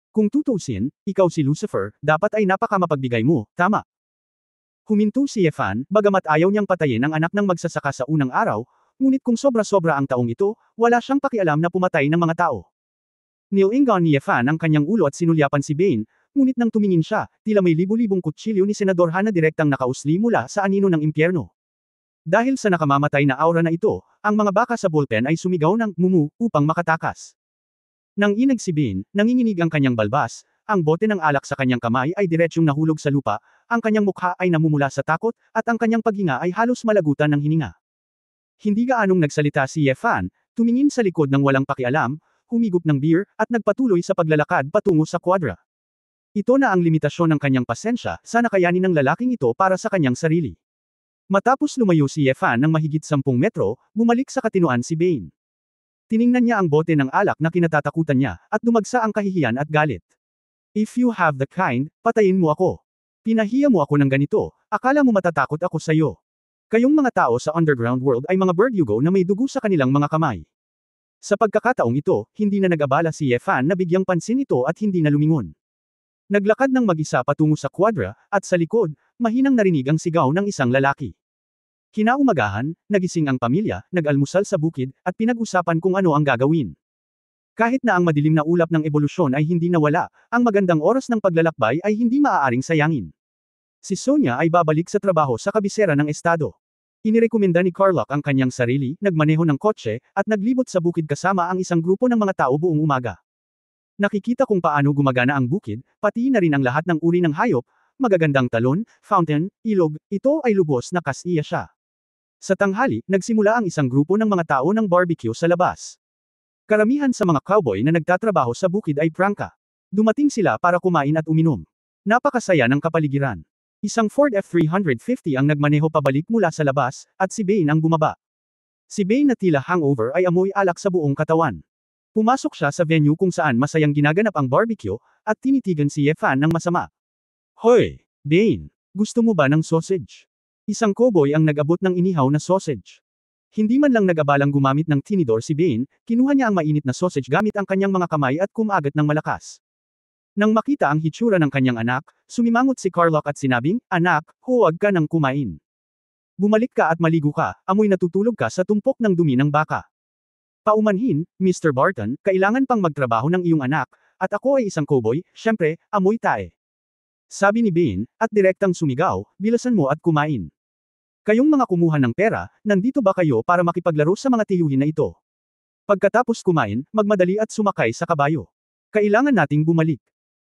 Kung tutuusin, ikaw si Lucifer, dapat ay napakamapagbigay mo, tama? Huminto si Yefan, bagamat ayaw niyang patayin ang anak ng magsasaka sa unang araw, ngunit kung sobra-sobra ang taong ito, wala siyang pakialam na pumatay ng mga tao. Nilingon ni Yefan ang kanyang ulo at sinulyapan si Bane, ngunit nang tumingin siya, tila may libu-libong kutsilyo ni Senador Han na direktang nakausli mula sa anino ng impyerno. Dahil sa nakamamatay na aura na ito, ang mga baka sa bullpen ay sumigaw ng mumu upang makatakas. Nang inag si Bane, nanginginig ang kanyang balbas, ang bote ng alak sa kanyang kamay ay diretsyong nahulog sa lupa, ang kanyang mukha ay namumula sa takot, at ang kanyang paghinga ay halos malagutan ng hininga. Hindi gaanong nagsalita si Yefan, tumingin sa likod ng walang pakialam, humigop ng beer, at nagpatuloy sa paglalakad patungo sa kwadra. Ito na ang limitasyon ng kanyang pasensya, sa nakayanin ng lalaking ito para sa kanyang sarili. Matapos lumayo si Yefan ng mahigit 10 metro, bumalik sa katinuan si Bane. Tiningnan niya ang bote ng alak na kinatatakutan niya, at dumagsa ang kahihiyan at galit. If you have the kind, patayin mo ako. Pinahiya mo ako ng ganito, akala mo matatakot ako sa iyo. Kayong mga tao sa underground world ay mga Verdugo na may dugo sa kanilang mga kamay. Sa pagkakataong ito, hindi na nag-abala si Yefan na bigyang pansin ito at hindi na lumingon. Naglakad ng mag-isa patungo sa kwadra, at sa likod, mahinang narinig ang sigaw ng isang lalaki. Kinaumagahan, nagising ang pamilya, nag-almusal sa bukid, at pinag-usapan kung ano ang gagawin. Kahit na ang madilim na ulap ng ebolusyon ay hindi nawala, ang magandang oras ng paglalakbay ay hindi maaaring sayangin. Si Sonia ay babalik sa trabaho sa kabisera ng estado. Inirekomenda ni Carlock ang kanyang sarili, nagmaneho ng kotse, at naglibot sa bukid kasama ang isang grupo ng mga tao buong umaga. Nakikita kung paano gumagana ang bukid, pati na rin ang lahat ng uri ng hayop, magagandang talon, fountain, ilog, ito ay lubos na kasiya siya. Sa tanghali, nagsimula ang isang grupo ng mga tao ng barbecue sa labas. Karamihan sa mga cowboy na nagtatrabaho sa bukid ay prangka. Dumating sila para kumain at uminom. Napakasaya ng kapaligiran. Isang Ford F-350 ang nagmaneho pabalik mula sa labas, at si Bane ang bumaba. Si Bane na tila hangover ay amoy alak sa buong katawan. Pumasok siya sa venue kung saan masayang ginaganap ang barbecue, at tinitigan si Yefan ng masama. Hoy, Bane, gusto mo ba ng sausage? Isang cowboy ang nag-abot ng inihaw na sausage. Hindi man lang nag-abalang gumamit ng tinidor si Bane, kinuha niya ang mainit na sausage gamit ang kanyang mga kamay at kumagat ng malakas. Nang makita ang hitsura ng kanyang anak, sumimangot si Carlock at sinabing, "Anak, huwag ka nang kumain. Bumalik ka at maligo ka, amoy natutulog ka sa tumpok ng dumi ng baka." Paumanhin, Mr. Barton, kailangan pang magtrabaho ng iyong anak, at ako ay isang cowboy, syempre, amoy tae. Sabi ni Bane, at direktang sumigaw, "Bilasan mo at kumain. Kayong mga kumuha ng pera, nandito ba kayo para makipaglaro sa mga tiyuhin na ito? Pagkatapos kumain, magmadali at sumakay sa kabayo. Kailangan nating bumalik."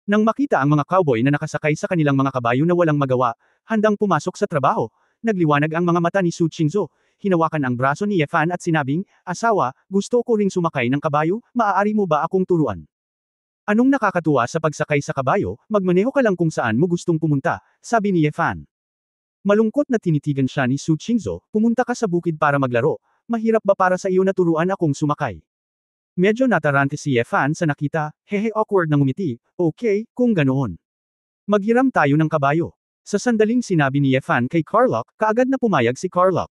Nang makita ang mga cowboy na nakasakay sa kanilang mga kabayo na walang magawa, handang pumasok sa trabaho, nagliwanag ang mga mata ni Su Qingzhou, hinawakan ang braso ni Yefan at sinabing, "Asawa, gusto ko ring sumakay ng kabayo, maaari mo ba akong turuan?" "Anong nakakatuwa sa pagsakay sa kabayo, magmaneho ka lang kung saan mo gustong pumunta," sabi ni Yefan. Malungkot na tinitigan siya ni Su Qingzhou, "Pumunta ka sa bukid para maglaro, mahirap ba para sa iyo na turuan akong sumakay?" Medyo natarante si Yefan sa nakita, hehe awkward na ngumiti, "Okay, kung ganoon. Maghiram tayo ng kabayo." Sa sandaling sinabi ni Yefan kay Carlock, kaagad na pumayag si Carlock.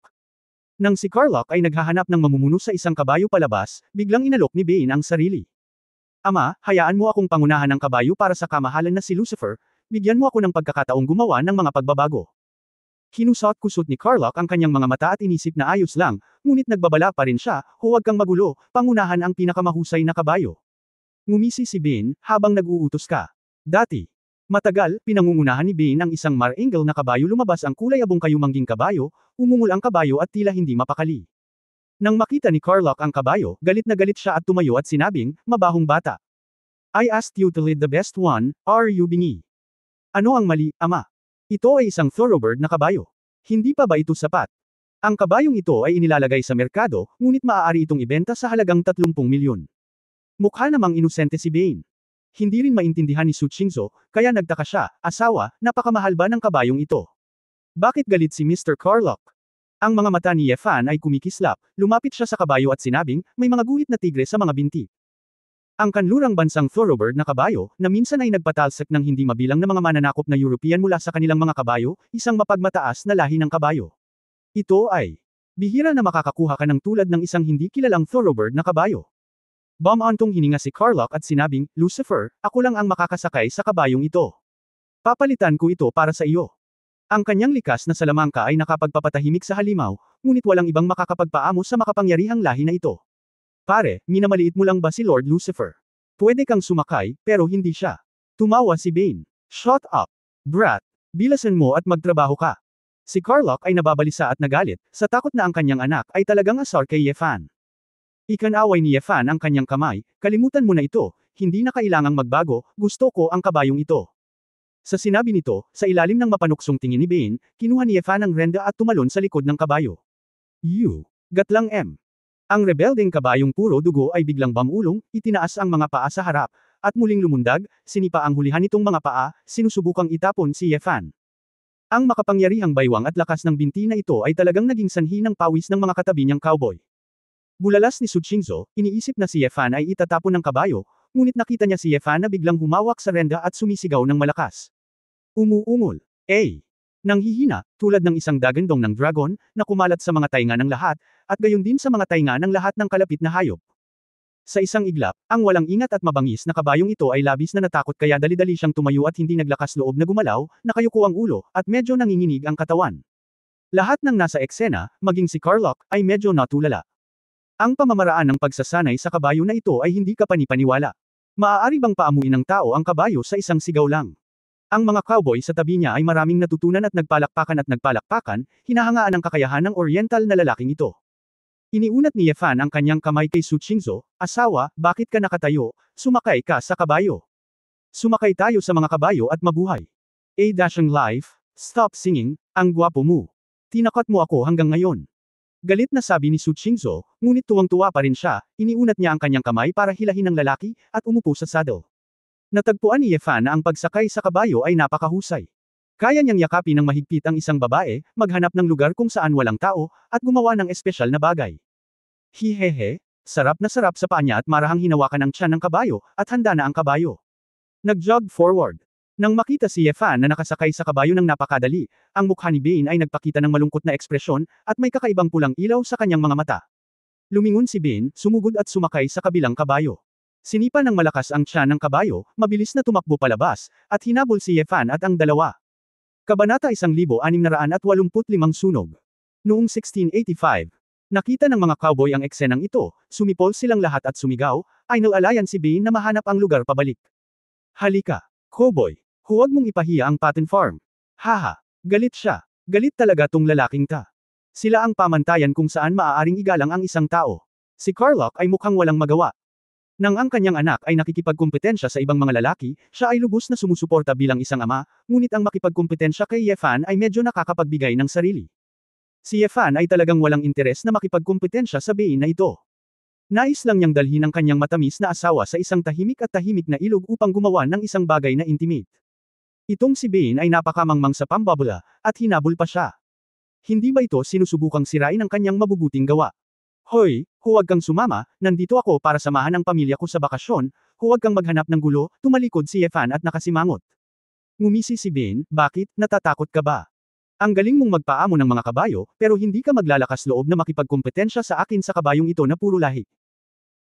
Nang si Carlock ay naghahanap ng mamumuno sa isang kabayo palabas, biglang inalok ni Bane ang sarili. "Ama, hayaan mo akong pangunahan ng kabayo para sa kamahalan na si Lucifer, bigyan mo ako ng pagkakataong gumawa ng mga pagbabago." Kinusot-kusot ni Carlock ang kanyang mga mata at inisip na ayos lang, ngunit nagbabala pa rin siya, "Huwag kang magulo, pangunahan ang pinakamahusay na kabayo." Ngumisi si Bane, "Habang nag-uutos ka. Dati. Matagal, pinangungunahan ni Bane ang isang marangel na kabayo, lumabas ang kulay abong kayumangging kabayo, umungol ang kabayo at tila hindi mapakali. Nang makita ni Carlock ang kabayo, galit na galit siya at tumayo at sinabing, "Mabahong bata. I asked you to lead the best one, are you bingi? Ano ang mali, ama? Ito ay isang thoroughbred na kabayo. Hindi pa ba ito sapat? Ang kabayong ito ay inilalagay sa merkado, ngunit maaari itong ibenta sa halagang 30 milyon." Mukha namang inosente si Bane. Hindi rin maintindihan ni Su Qingzhou, kaya nagtaka siya, "Asawa, napakamahal ba ng kabayong ito? Bakit galit si Mr. Carlock?" Ang mga mata ni Yefan ay kumikislap, lumapit siya sa kabayo at sinabing, "May mga guhit na tigre sa mga binti." Ang kanlurang bansang thoroughbred na kabayo, na minsan ay nagpatalsik ng hindi mabilang na mga mananakop na European mula sa kanilang mga kabayo, isang mapagmataas na lahi ng kabayo. Ito ay bihira na makakakuha ka ng tulad ng isang hindi kilalang thoroughbred na kabayo. Bumantong hininga si Carlock at sinabing, Lucifer, ako lang ang makakasakay sa kabayong ito. Papalitan ko ito para sa iyo. Ang kanyang likas na salamangka ay nakapagpapatahimik sa halimaw, ngunit walang ibang makakapagpaamo sa makapangyarihang lahi na ito. Pare, minamaliit mo lang ba si Lord Lucifer? Pwede kang sumakay, pero hindi siya. Tumawa si Bane. Shut up, brat. Bilasan mo at magtrabaho ka. Si Carlock ay nababalisa at nagalit, sa takot na ang kanyang anak ay talagang asar kay Yefan. Ikanaway ni Yefan ang kanyang kamay, kalimutan mo na ito, hindi na kailangang magbago, gusto ko ang kabayong ito. Sa sinabi nito, sa ilalim ng mapanuksong tingin ni Bane, kinuha ni Yefan ang renda at tumalon sa likod ng kabayo. Gatlang M. Ang rebeldeng kabayong puro dugo ay biglang bamulong, itinaas ang mga paa sa harap, at muling lumundag, sinipa ang hulihan nitong mga paa, sinusubukang itapon si Yefan. Ang makapangyarihang baywang at lakas ng binti na ito ay talagang naging sanhi ng pawis ng mga katabi niyang cowboy. Bulalas ni Su Qingzhou, iniisip na si Yefan ay itatapon ng kabayo, ngunit nakita niya si Yefan na biglang humawak sa renda at sumisigaw ng malakas. Umuungol. Nanghihina, tulad ng isang dagandong ng dragon, na kumalat sa mga tainga ng lahat, at gayon din sa mga tainga ng lahat ng kalapit na hayop. Sa isang iglap, ang walang ingat at mabangis na kabayong ito ay labis na natakot kaya dali-dali siyang tumayo at hindi naglakas loob na gumalaw, nakayuko ang ulo, at medyo nanginginig ang katawan. Lahat ng nasa eksena, maging si Carlock, ay medyo natulala. Ang pamamaraan ng pagsasanay sa kabayo na ito ay hindi kapanipaniwala. Maaari bang paamuin ng tao ang kabayo sa isang sigaw lang? Ang mga cowboy sa tabi niya ay maraming natutunan at nagpalakpakan, hinahangaan ang kakayahan ng oriental na lalaking ito. Iniunat ni Yefan ang kanyang kamay kay Su Qingzhou, asawa, bakit ka nakatayo, sumakay ka sa kabayo. Sumakay tayo sa mga kabayo at mabuhay. Dashing life, stop singing, ang gwapo mo. Tinakot mo ako hanggang ngayon. Galit na sabi ni Su Qingzhou, ngunit tuwang-tuwa pa rin siya, iniunat niya ang kanyang kamay para hilahin ang lalaki, at umupo sa saddle. Natagpuan ni Yefan na ang pagsakay sa kabayo ay napakahusay. Kaya niyang yakapin ng mahigpit ang isang babae, maghanap ng lugar kung saan walang tao, at gumawa ng espesyal na bagay. Hihehe, sarap na sarap sa paa niya at marahang hinawakan ang tiyan ng kabayo, at handa na ang kabayo. Nag-jog forward. Nang makita si Yefan na nakasakay sa kabayo ng napakadali, ang mukha ni Bane ay nagpakita ng malungkot na ekspresyon, at may kakaibang pulang ilaw sa kanyang mga mata. Lumingon si Bane, sumugod at sumakay sa kabilang kabayo. Sinipa ng malakas ang tiyan ng kabayo, mabilis na tumakbo palabas, at hinabol si Yefan at ang dalawa. Kabanata 1685 Sunog. Noong 1685, nakita ng mga cowboy ang eksenang ito, sumipol silang lahat at sumigaw, ay nalalayan si Bane na mahanap ang lugar pabalik. Halika, cowboy, huwag mong ipahiya ang Patton Farm. Haha, galit siya. Galit talaga tong lalaking ta. Sila ang pamantayan kung saan maaaring igalang ang isang tao. Si Carlock ay mukhang walang magawa. Nang ang kanyang anak ay nakikipagkumpetensya sa ibang mga lalaki, siya ay lubos na sumusuporta bilang isang ama, ngunit ang makipagkumpetensya kay Yefan ay medyo nakakapagbigay ng sarili. Si Yefan ay talagang walang interes na makipagkumpetensya sa Bane na ito. Nais lang niyang dalhin ang kanyang matamis na asawa sa isang tahimik na ilog upang gumawa ng isang bagay na intimate. Itong si Bane ay napakamangmang sa pambabula, at hinabol pa siya. Hindi ba ito sinusubukang sirain ang kanyang mabubuting gawa? Hoy, huwag kang sumama, nandito ako para samahan ang pamilya ko sa bakasyon, huwag kang maghanap ng gulo, tumalikod si Yefan at nakasimangot. Ngumisi si Bane, bakit, natatakot ka ba? Ang galing mong magpaamo ng mga kabayo, pero hindi ka maglalakas loob na makipagkumpetensya sa akin sa kabayong ito na puro lahi.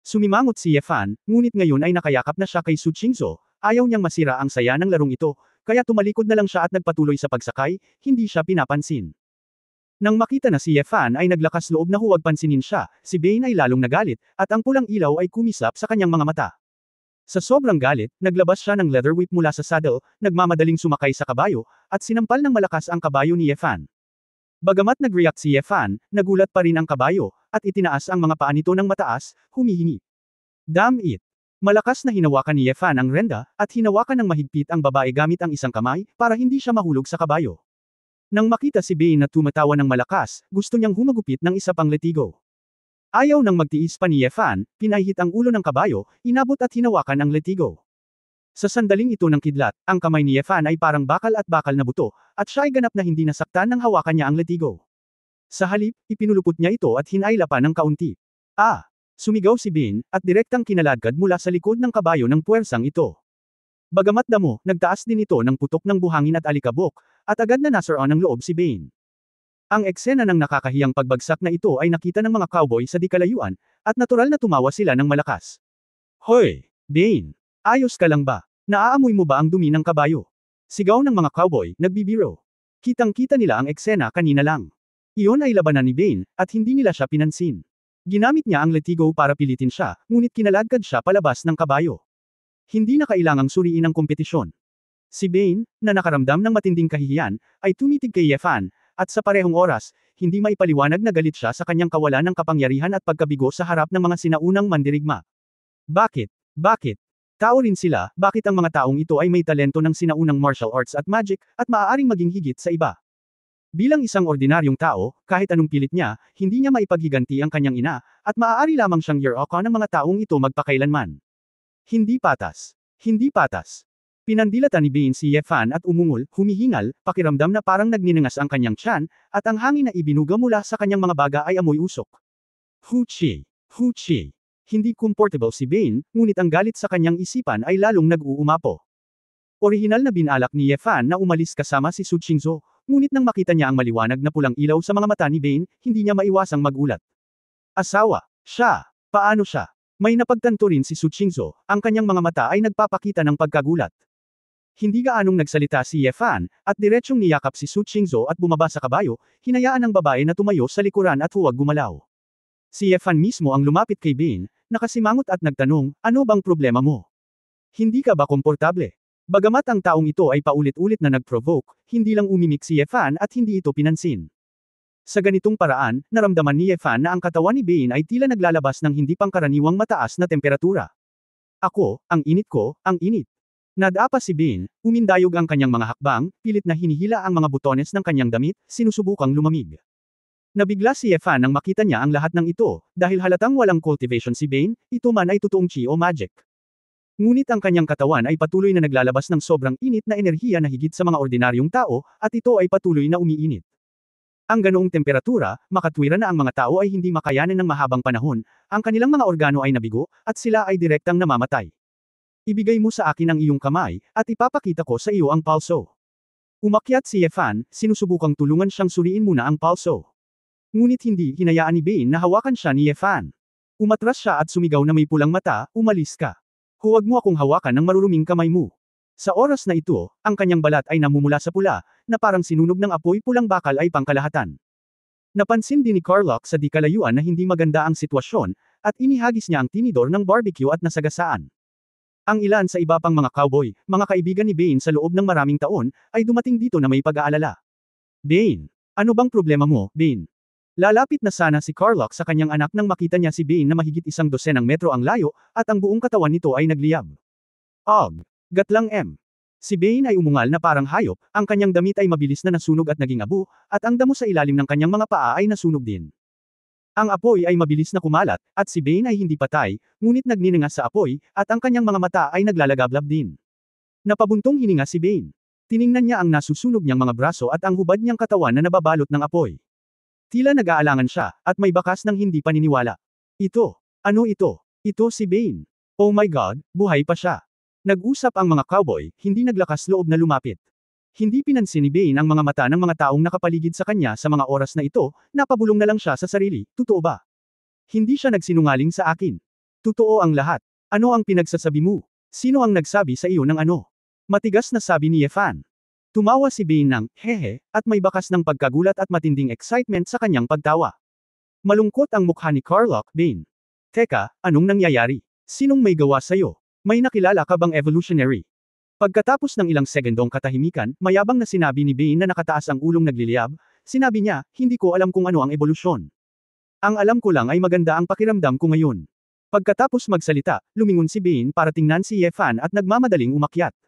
Sumimangot si Yefan, ngunit ngayon ay nakayakap na siya kay Su Qingzhou, ayaw niyang masira ang saya ng larong ito, kaya tumalikod na lang siya at nagpatuloy sa pagsakay, hindi siya pinapansin. Nang makita na si Yefan ay naglakas loob na huwag pansinin siya, si Bane ay lalong nagalit, at ang pulang ilaw ay kumislap sa kanyang mga mata. Sa sobrang galit, naglabas siya ng leather whip mula sa saddle, nagmamadaling sumakay sa kabayo, at sinampal ng malakas ang kabayo ni Yefan. Bagamat nag-react si Yefan, nagulat pa rin ang kabayo, at itinaas ang mga paa nito ng mataas, humihingi. Damn it! Malakas na hinawakan ni Yefan ang renda, at hinawakan ng mahigpit ang babae gamit ang isang kamay, para hindi siya mahulog sa kabayo. Nang makita si Bane na tumatawa ng malakas, gusto niyang humagupit ng isa pang letigo. Ayaw nang magtiis pa ni Yefan, pinahit ang ulo ng kabayo, inabot at hinawakan ang letigo. Sa sandaling ito ng kidlat, ang kamay ni Yefan ay parang bakal na buto, at siya ay ganap na hindi nasaktan nang hawakan niya ang letigo. Sa halip, ipinulupot niya ito at hinayla pa ng kaunti. Sumigaw si Bane, at direktang kinaladkad mula sa likod ng kabayo ng puwersang ito. Bagamat damo, nagtaas din ito ng putok ng buhangin at alikabok, at agad na nasaroon ng loob si Bane. Ang eksena ng nakakahiyang pagbagsak na ito ay nakita ng mga cowboy sa di kalayuan, at natural na tumawa sila ng malakas. Hoy! Bane! Ayos ka lang ba? Naaamoy mo ba ang dumi ng kabayo? Sigaw ng mga cowboy, nagbibiro. Kitang-kita nila ang eksena kanina lang. Iyon ay labanan ni Bane, at hindi nila siya pinansin. Ginamit niya ang letigo para pilitin siya, ngunit kinaladkad siya palabas ng kabayo. Hindi na kailangang suriin ang kompetisyon. Si Bane, na nakaramdam ng matinding kahihiyan, ay tumitig kay Yefan, at sa parehong oras, hindi maipaliwanag na galit siya sa kanyang kawalan ng kapangyarihan at pagkabigo sa harap ng mga sinaunang mandirigma. Bakit? Bakit? Tao rin sila, bakit ang mga taong ito ay may talento ng sinaunang martial arts at magic, at maaaring maging higit sa iba? Bilang isang ordinaryong tao, kahit anong pilit niya, hindi niya maipaghiganti ang kanyang ina, at maaari lamang siyang year-oka ng mga taong ito magpakailanman. Hindi patas. Hindi patas. Pinandilatan ni Bane si Yefan at umungol, humihingal, pakiramdam na parang nagninangas ang kanyang tiyan, at ang hangin na ibinuga mula sa kanyang mga baga ay amoy usok. Huchi! Huchi! Hindi comfortable si Bane, ngunit ang galit sa kanyang isipan ay lalong nag-uumapo. Orihinal na binalak ni Yefan na umalis kasama si Su Qingzhou, ngunit nang makita niya ang maliwanag na pulang ilaw sa mga mata ni Bane, hindi niya maiwasang magulat. Asawa! Siya! Paano siya? May napagtanto rin si Su Qingzhou, ang kanyang mga mata ay nagpapakita ng pagkagulat. Hindi gaanong nagsalita si Yefan, at diretsyong niyakap si Su Qingzhou at bumaba sa kabayo, hinayaan ang babae na tumayo sa likuran at huwag gumalaw. Si Yefan mismo ang lumapit kay Bane, nakasimangot at nagtanong, ano bang problema mo? Hindi ka ba komportable? Bagamat ang taong ito ay paulit-ulit na nag-provoke, hindi lang umimik si Yefan at hindi ito pinansin. Sa ganitong paraan, naramdaman ni Yefan na ang katawan ni Bane ay tila naglalabas ng hindi pangkaraniwang mataas na temperatura. Ako, ang init ko, ang init. Nadapa si Bane, umindayog ang kanyang mga hakbang, pilit na hinihila ang mga butones ng kanyang damit, sinusubukang lumamig. Nabigla si Yefan nang makita niya ang lahat ng ito, dahil halatang walang cultivation si Bane, ito man ay totoong chi o magic. Ngunit ang kanyang katawan ay patuloy na naglalabas ng sobrang init na enerhiya na higit sa mga ordinaryong tao, at ito ay patuloy na umiinit. Ang ganoong temperatura, makatwira na ang mga tao ay hindi makayanan ng mahabang panahon, ang kanilang mga organo ay nabigo, at sila ay direktang namamatay. Ibigay mo sa akin ang iyong kamay, at ipapakita ko sa iyo ang palso. Umakyat si Yefan, sinusubukang tulungan siyang suriin muna ang palso. Ngunit hindi hinayaan ni Bane na hawakan siya ni Yefan. Umatras siya at sumigaw na may pulang mata, umalis ka. Huwag mo akong hawakan ng maruruming kamay mo. Sa oras na ito, ang kanyang balat ay namumula sa pula, na parang sinunog ng apoy pulang bakal ay pangkalahatan. Napansin din ni Carlock sa di kalayuan na hindi maganda ang sitwasyon, at inihagis niya ang tinidor ng barbecue at nasagasaan. Ang ilan sa iba pang mga cowboy, mga kaibigan ni Bane sa loob ng maraming taon, ay dumating dito na may pag-aalala. Bane! Ano bang problema mo, Bane? Lalapit na sana si Carlock sa kanyang anak nang makita niya si Bane na mahigit 100 metro ang layo, at ang buong katawan nito ay nagliyab. Og! Gatlang M. Si Bane ay umungal na parang hayop, ang kanyang damit ay mabilis na nasunog at naging abo, at ang damo sa ilalim ng kanyang mga paa ay nasunog din. Ang apoy ay mabilis na kumalat, at si Bane ay hindi patay, ngunit nagninangas sa apoy, at ang kanyang mga mata ay naglalagablab din. Napabuntong hininga si Bane. Tiningnan niya ang nasusunog niyang mga braso at ang hubad niyang katawan na nababalot ng apoy. Tila nag-aalangan siya, at may bakas ng hindi paniniwala. Ito. Ano ito? Ito si Bane. Oh my God, buhay pa siya. Nag-usap ang mga cowboy, hindi naglakas loob na lumapit. Hindi pinansin ni Bane ang mga mata ng mga taong nakapaligid sa kanya sa mga oras na ito, napabulong na lang siya sa sarili, totoo ba? Hindi siya nagsinungaling sa akin. Totoo ang lahat. Ano ang pinagsasabi mo? Sino ang nagsabi sa iyo ng ano? Matigas na sabi ni Yefan. Tumawa si Bane ng, hehe, at may bakas ng pagkagulat at matinding excitement sa kanyang pagtawa. Malungkot ang mukha ni Carlock, Bane. Teka, anong nangyayari? Sinong may gawa sa'yo? May nakilala ka bang evolutionary? Pagkatapos ng ilang segundong katahimikan, mayabang na sinabi ni Bane na nakataas ang ulong nagliliyab, sinabi niya, hindi ko alam kung ano ang evolusyon. Ang alam ko lang ay maganda ang pakiramdam ko ngayon. Pagkatapos magsalita, lumingon si Bane para tingnan si Yefan at nagmamadaling umakyat.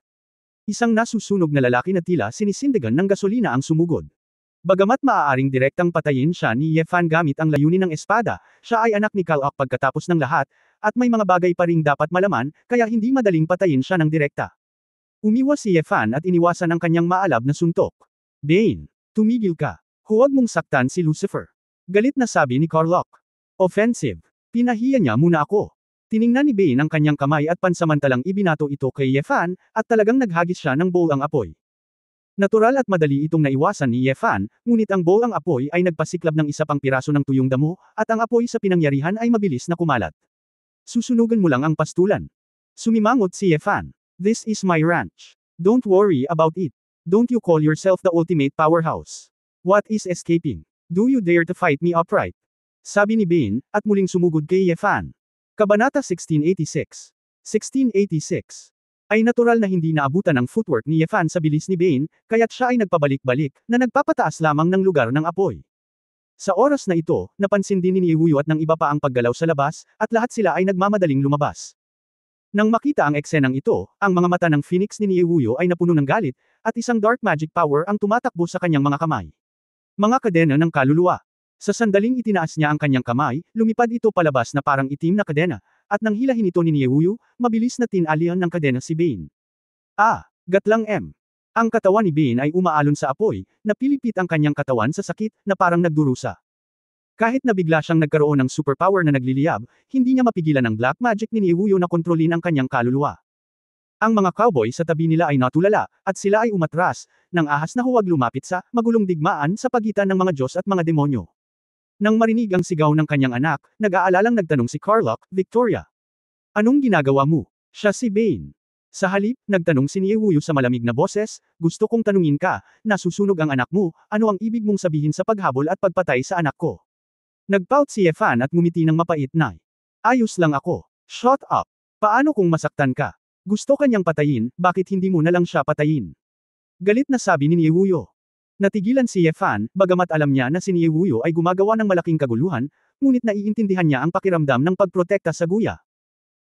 Isang nasusunog na lalaki na tila sinisindigan ng gasolina ang sumugod. Bagamat maaaring direktang patayin siya ni Yefan gamit ang layunin ng espada, siya ay anak ni Carlock pagkatapos ng lahat, at may mga bagay pa ring dapat malaman, kaya hindi madaling patayin siya ng direkta. Umiwas si Yefan at iniwasan ang kanyang maalab na suntok. Bane, tumigil ka. Huwag mong saktan si Lucifer. Galit na sabi ni Carlock. Offensive. Pinahiya niya muna ako. Tiningnan ni Bane ang kanyang kamay at pansamantalang ibinato ito kay Ye-Fan, at talagang naghagis siya ng bowl ang apoy. Natural at madali itong naiwasan ni Ye-Fan, ngunit ang bowl ang apoy ay nagpasiklab ng isa pang piraso ng tuyong damo, at ang apoy sa pinangyarihan ay mabilis na kumalat. Susunugan mo lang ang pastulan. Sumimangot si Ye-Fan. This is my ranch. Don't worry about it. Don't you call yourself the ultimate powerhouse? What is escaping? Do you dare to fight me upright? Sabi ni Bane, at muling sumugod kay Ye-Fan. Kabanata 1686. 1686. Ay natural na hindi naabutan ang footwork ni Ye-Fan sa bilis ni Bane, kaya't siya ay nagpabalik-balik, na nagpapataas lamang ng lugar ng apoy. Sa oras na ito, napansin din ni Niewuyo at ng iba pa ang paggalaw sa labas, at lahat sila ay nagmamadaling lumabas. Nang makita ang eksenang ito, ang mga mata ng Phoenix ni Niewuyo ay napuno ng galit, at isang dark magic power ang tumatakbo sa kanyang mga kamay. Mga kadena ng kaluluwa. Sa sandaling itinaas niya ang kanyang kamay, lumipad ito palabas na parang itim na kadena, at nang hilahin ito ni Niewuyo, mabilis na tinalian ng kadena si Bane. Gatlang M. Ang katawan ni Bane ay umaalon sa apoy, napilipit ang kanyang katawan sa sakit, na parang nagdurusa. Kahit na bigla siyang nagkaroon ng superpower na nagliliyab, hindi niya mapigilan ang black magic ni Niewuyo na kontrolin ang kanyang kaluluwa. Ang mga cowboy sa tabi nila ay natulala, at sila ay umatras, nang ahas na huwag lumapit sa magulong digmaan sa pagitan ng mga Diyos at mga demonyo. Nang marinig ang sigaw ng kanyang anak, nag-aalalang nagtanong si Carlock, Victoria. Anong ginagawa mo? Siya si Bane. Sa halip, nagtanong si Niewuyo sa malamig na boses, gusto kong tanungin ka, nasusunog ang anak mo, ano ang ibig mong sabihin sa paghabol at pagpatay sa anak ko? Nagpout si Ye-Fan at ngumiti ng mapait na. Ayos lang ako. Shut up. Paano kung masaktan ka? Gusto kanyang patayin, bakit hindi mo na lang siya patayin? Galit na sabi ni Niewuyo. Natigilan si Ye-Fan, bagamat alam niya na si Niewuyo ay gumagawa ng malaking kaguluhan, ngunit naiintindihan niya ang pakiramdam ng pagprotekta sa guya.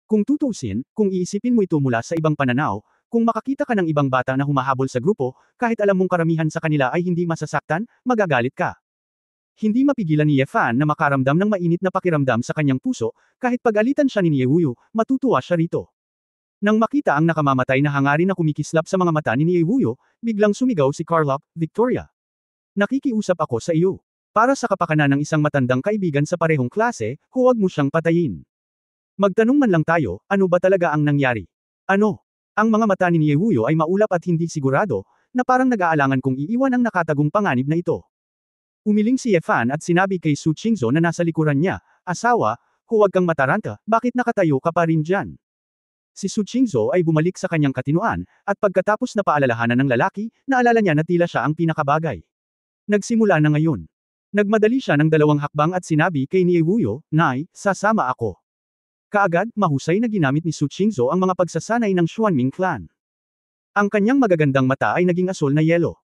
Kung tutusin, kung iisipin mo ito mula sa ibang pananaw, kung makakita ka ng ibang bata na humahabol sa grupo, kahit alam mong karamihan sa kanila ay hindi masasaktan, magagalit ka. Hindi mapigilan ni Ye-Fan na makaramdam ng mainit na pakiramdam sa kanyang puso, kahit pag-alitan siya ni Niewuyo, matutuwa siya rito. Nang makita ang nakamamatay na hangarin na kumikislap sa mga mata ni Niewuyo, biglang sumigaw si Carlock, Victoria. Nakikiusap ako sa iyo. Para sa kapakanan ng isang matandang kaibigan sa parehong klase, huwag mo siyang patayin. Magtanong man lang tayo, ano ba talaga ang nangyari? Ano? Ang mga mata ni Niewuyo ay maulap at hindi sigurado, na parang nag-aalangan kung iiwan ang nakatagong panganib na ito. Umiling si Ye-Fan at sinabi kay Su Qingzhou na nasa likuran niya, asawa, huwag kang mataranta, bakit nakatayo ka pa rin dyan? Si Su Qingzhou ay bumalik sa kanyang katinuan, at pagkatapos na paalalahanan ng lalaki, naalala niya na tila siya ang pinakabagay. Nagsimula na ngayon. Nagmadali siya ng 2 hakbang at sinabi kay Niewuyo, Nay, sasama ako. Kaagad, mahusay na ginamit ni Su Qingzhou ang mga pagsasanay ng Xuanming clan. Ang kanyang magagandang mata ay naging asul na yelo.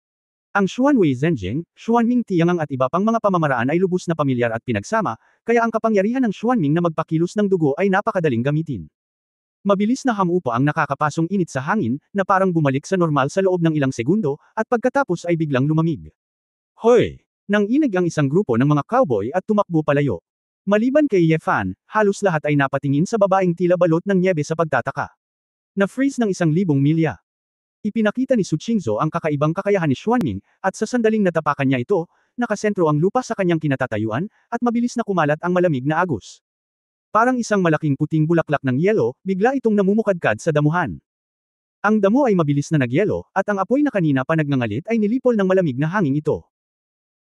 Ang Xuanwei Zhenjing, Xuanming Tiangang at iba pang mga pamamaraan ay lubos na pamilyar at pinagsama, kaya ang kapangyarihan ng Xuanming na magpakilos ng dugo ay napakadaling gamitin. Mabilis na hamupa ang nakakapasong init sa hangin, na parang bumalik sa normal sa loob ng ilang segundo, at pagkatapos ay biglang lumamig. Hoy! Nang inig ang isang grupo ng mga cowboy at tumakbo palayo. Maliban kay Ye-Fan, halos lahat ay napatingin sa babaeng tila balot ng nyebe sa pagtataka. Na-freeze ng 1,000 milya. Ipinakita ni Su Qingzhou ang kakaibang kakayahan ni Xuanming, at sa sandaling natapakan niya ito, nakasentro ang lupa sa kanyang kinatatayuan, at mabilis na kumalat ang malamig na agos. Parang isang malaking puting bulaklak ng yelo, bigla itong namumukadkad sa damuhan. Ang damo ay mabilis na nagyelo, at ang apoy na kanina pa nagngangalit ay nilipol ng malamig na hangin ito.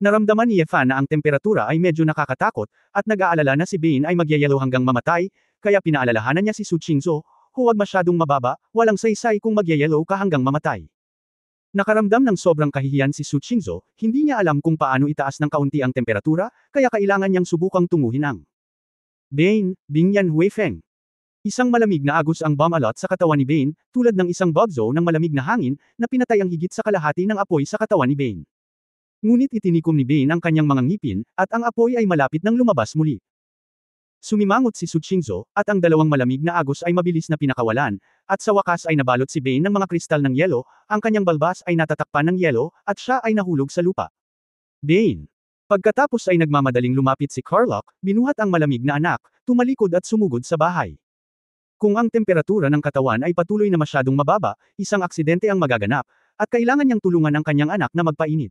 Naramdaman ni Ye-Fan na ang temperatura ay medyo nakakatakot, at nag-aalala na si Bane ay magyayelo hanggang mamatay, kaya pinaalalahanan niya si Su Qingzhou, huwag masyadong mababa, walang saysay kung magyayelo ka hanggang mamatay. Nakaramdam ng sobrang kahihiyan si Su Qingzhou, hindi niya alam kung paano itaas ng kaunti ang temperatura, kaya kailangan niyang subukang tunguhin ang Bane, Bingyan Huifeng. Isang malamig na agos ang bumalot sa katawan ni Bane, tulad ng isang bugzo ng malamig na hangin, na pinatay ang higit sa kalahati ng apoy sa katawan ni Bane. Ngunit itinikom ni Bane ang kanyang mga ngipin, at ang apoy ay malapit nang lumabas muli. Sumimangot si Su Qingzhou, at ang 2 malamig na agos ay mabilis na pinakawalan, at sa wakas ay nabalot si Bane ng mga kristal ng yelo, ang kanyang balbas ay natatakpan ng yelo, at siya ay nahulog sa lupa. Bane. Pagkatapos ay nagmamadaling lumapit si Carlock, binuhat ang malamig na anak, tumalikod at sumugod sa bahay. Kung ang temperatura ng katawan ay patuloy na masyadong mababa, isang aksidente ang magaganap, at kailangan niyang tulungan ang kanyang anak na magpainit.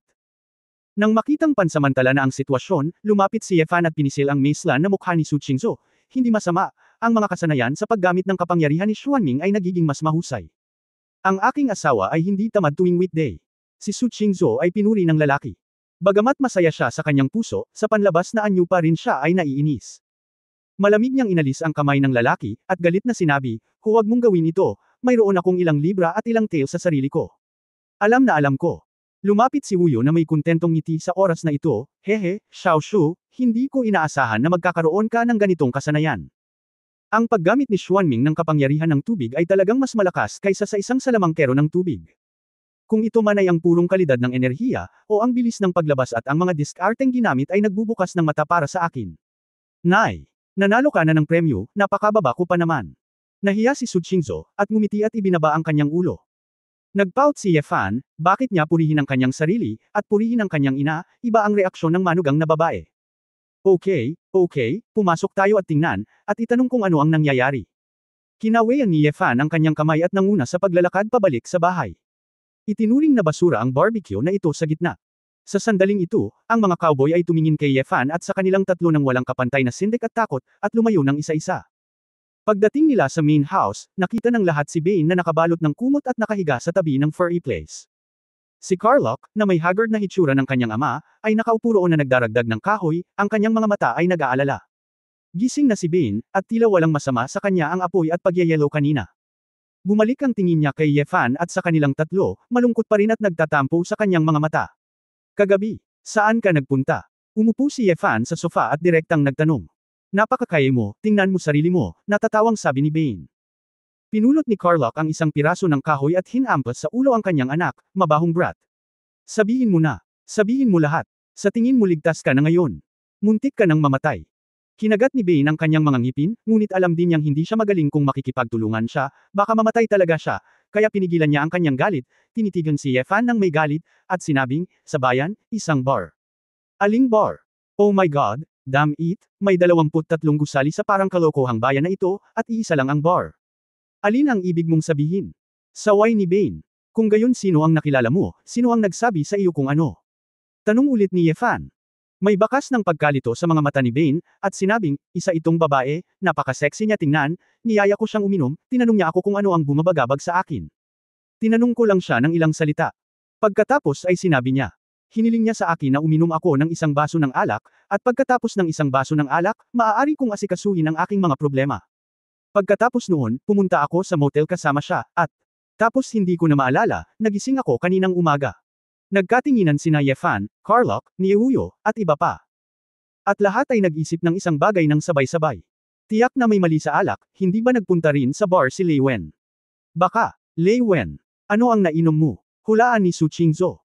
Nang makitang pansamantala na ang sitwasyon, lumapit si Ye-Fan at pinisil ang macelan na mukha ni Su Qingzhou, hindi masama, ang mga kasanayan sa paggamit ng kapangyarihan ni Xuanming ay nagiging mas mahusay. Ang aking asawa ay hindi tamad tuwing weekday. Si Su Qingzhou ay pinuri ng lalaki. Bagamat masaya siya sa kanyang puso, sa panlabas na anyo pa rin siya ay naiinis. Malamig niyang inalis ang kamay ng lalaki, at galit na sinabi, huwag mong gawin ito, mayroon akong ilang libra at ilang tail sa sarili ko. Alam na alam ko. Lumapit si Wuyo na may kontentong ngiti sa oras na ito, hehe, Xiao Shu, hindi ko inaasahan na magkakaroon ka ng ganitong kasanayan. Ang paggamit ni Xuanming ng kapangyarihan ng tubig ay talagang mas malakas kaysa sa isang salamangkero ng tubig. Kung ito man ay ang purong kalidad ng enerhiya, o ang bilis ng paglabas at ang mga diskarteng ginamit ay nagbubukas ng mata para sa akin. Nay! Nanalo ka na ng premyo, napakababa ko pa naman. Nahiya si Su Qingzhou, at ngumiti at ibinaba ang kanyang ulo. Nagpout si Ye Fan, bakit niya purihin ang kanyang sarili, at purihin ang kanyang ina, iba ang reaksyon ng manugang na babae. Okay, pumasok tayo at tingnan, at itanong kung ano ang nangyayari. Kinawayan ni Ye Fan ang kanyang kamay at nanguna sa paglalakad pabalik sa bahay. Itinuring na basura ang barbecue na ito sa gitna. Sa sandaling ito, ang mga cowboy ay tumingin kay Ye Fan at sa kanilang tatlo ng walang kapantay na sindik at takot, at lumayo ng isa-isa. Pagdating nila sa main house, nakita ng lahat si Bane na nakabalot ng kumot at nakahiga sa tabi ng furry place. Si Carlock, na may haggard na hitsura ng kanyang ama, ay nakaupo roon na nagdaragdag ng kahoy, ang kanyang mga mata ay nag-aalala. Gising na si Bane, at tila walang masama sa kanya ang apoy at pagyayelo kanina. Bumalik ang tingin niya kay Ye Fan at sa kanilang tatlo, malungkot pa rin at nagtatampo sa kanyang mga mata. Kagabi, saan ka nagpunta? Umupo si Ye Fan sa sofa at direktang nagtanong. Napakakaya mo, tingnan mo sarili mo, natatawang sabi ni Bane. Pinulot ni Carlock ang isang piraso ng kahoy at hinampas sa ulo ang kanyang anak, mabahong brat. Sabihin mo na. Sabihin mo lahat. Sa tingin mo ligtas ka na ngayon. Muntik ka nang mamatay. Kinagat ni Bane ang kanyang mga ngipin, ngunit alam din niyang hindi siya magaling kung makikipagtulungan siya, baka mamatay talaga siya, kaya pinigilan niya ang kanyang galit, tinitigan si Ye Fan ng may galit, at sinabing, sa bayan, isang bar. Aling bar? Oh my God, damn it, may 23 gusali sa parang kalokohang bayan na ito, at iisa lang ang bar. Alin ang ibig mong sabihin? Saway ni Bane. Kung gayon sino ang nakilala mo, sino ang nagsabi sa iyo kung ano? Tanong ulit ni Ye Fan. May bakas ng pagkalito sa mga mata ni Bane, at sinabing, isa itong babae, napaka-sexy niya tingnan, niyaya ko siyang uminom, tinanong niya ako kung ano ang bumabagabag sa akin. Tinanong ko lang siya ng ilang salita. Pagkatapos ay sinabi niya. Hiniling niya sa akin na uminom ako ng isang baso ng alak, at pagkatapos ng isang baso ng alak, maaari kong asikasuhin ang aking mga problema. Pagkatapos noon, pumunta ako sa motel kasama siya, at tapos hindi ko na maalala, nagising ako kaninang umaga. Nagkatinginan sina Ye Fan, Carlock, Nieuyo, at iba pa. At lahat ay nag-isip ng isang bagay ng sabay-sabay. Tiyak na may mali sa alak, hindi ba nagpunta rin sa bar si Lei Wen? Baka, Lei Wen, ano ang nainom mo? Hulaan ni Su Qingzhou.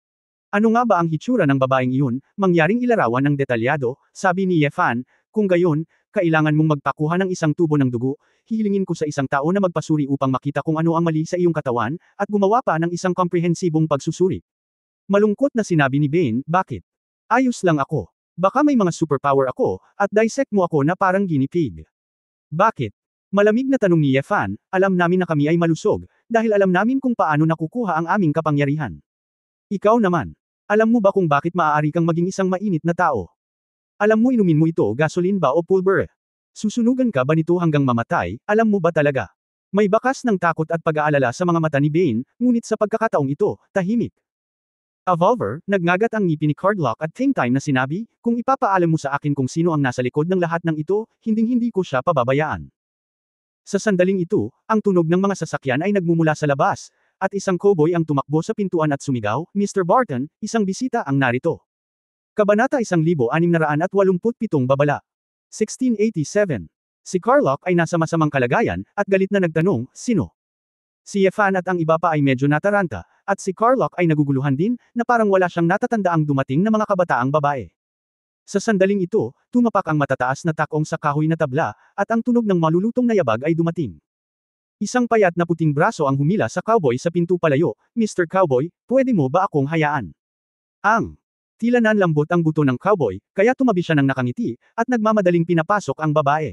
Ano nga ba ang hitsura ng babaeng iyon, mangyaring ilarawan ng detalyado, sabi ni Ye Fan, kung gayon, kailangan mong magpakuha ng isang tubo ng dugo, hihilingin ko sa isang tao na magpasuri upang makita kung ano ang mali sa iyong katawan, at gumawa pa ng isang komprehensibong pagsusuri. Malungkot na sinabi ni Bane, bakit? Ayos lang ako. Baka may mga superpower ako, at dissect mo ako na parang guinea pig. Bakit? Malamig na tanong ni Ye Fan, alam namin na kami ay malusog, dahil alam namin kung paano nakukuha ang aming kapangyarihan. Ikaw naman. Alam mo ba kung bakit maaari kang maging isang mainit na tao? Alam mo inumin mo ito gasoline ba o pulver? Susunugan ka ba nito hanggang mamatay, alam mo ba talaga? May bakas ng takot at pag-aalala sa mga mata ni Bane, ngunit sa pagkakataong ito, tahimik. Evolver, nagngagat ang ngipin ni Carlock at same time na sinabi, kung ipapaalam mo sa akin kung sino ang nasa likod ng lahat ng ito, hinding-hindi ko siya pababayaan. Sa sandaling ito, ang tunog ng mga sasakyan ay nagmumula sa labas, at isang cowboy ang tumakbo sa pintuan at sumigaw, Mr. Barton, isang bisita ang narito. Kabanata 1687 babala. 1687. Si Carlock ay nasa masamang kalagayan, at galit na nagtanong, sino? Si Ye Fan at ang iba pa ay medyo nataranta, at si Carlock ay naguguluhan din, na parang wala siyang natatandaang dumating na mga kabataang babae. Sa sandaling ito, tumapak ang matataas na takong sa kahoy na tabla, at ang tunog ng malulutong na yabag ay dumating. Isang payat na puting braso ang humila sa cowboy sa pinto palayo, Mr. Cowboy, pwede mo ba akong hayaan? Tila nanlambot ang buto ng cowboy, kaya tumabi siya ng nakangiti, at nagmamadaling pinapasok ang babae.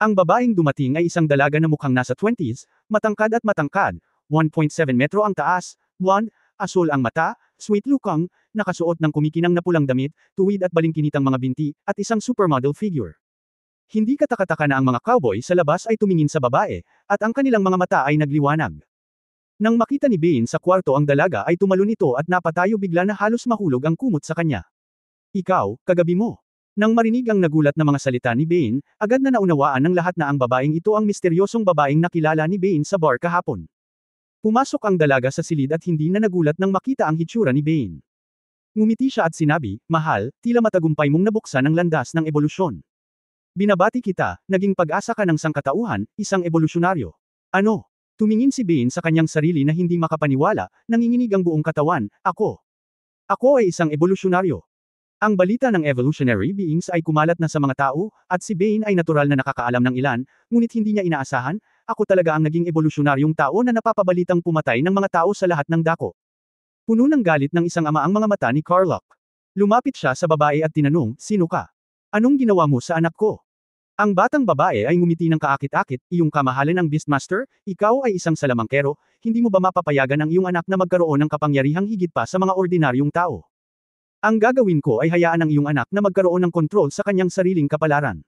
Ang babaeng dumating ay isang dalaga na mukhang nasa 20s, matangkad at matangkad, 1.7 metro ang taas, blonde, asul ang mata, sweet looking, nakasuot ng kumikinang na pulang damit, tuwid at balingkinitang mga binti, at isang supermodel figure. Hindi katakataka na ang mga cowboy sa labas ay tumingin sa babae, at ang kanilang mga mata ay nagliwanag. Nang makita ni Bane sa kwarto ang dalaga ay tumalon ito at napatayo bigla na halos mahulog ang kumot sa kanya. Ikaw, kagabi mo. Nang marinig ang nagulat na mga salita ni Bane, agad na naunawaan ng lahat na ang babaeng ito ang misteryosong babaeng nakilala ni Bane sa bar kahapon. Pumasok ang dalaga sa silid at hindi na nagulat nang makita ang hitsura ni Bane. Ngumiti siya at sinabi, "Mahal, tila matagumpay mong nabuksan ang landas ng ebolusyon. Binabati kita, naging pag-asa ka ng sangkatauhan, isang ebolusyonaryo." Ano? Tumingin si Bane sa kanyang sarili na hindi makapaniwala, nanginginig ang buong katawan, Ako ay isang ebolusyonaryo. Ang balita ng evolutionary beings ay kumalat na sa mga tao, at si Bane ay natural na nakakaalam ng ilan, ngunit hindi niya inaasahan, ako talaga ang naging evolusyonaryong tao na napapabalitang pumatay ng mga tao sa lahat ng dako. Puno ng galit ng isang ama ang mga mata ni Carlock. Lumapit siya sa babae at tinanong, "Sino ka? Anong ginawa mo sa anak ko?" Ang batang babae ay ngumiti ng kaakit-akit, "Iyong kamahalan ang Beastmaster, ikaw ay isang salamangkero, hindi mo ba mapapayagan ang iyong anak na magkaroon ng kapangyarihang higit pa sa mga ordinaryong tao? Ang gagawin ko ay hayaan ang iyong anak na magkaroon ng kontrol sa kanyang sariling kapalaran.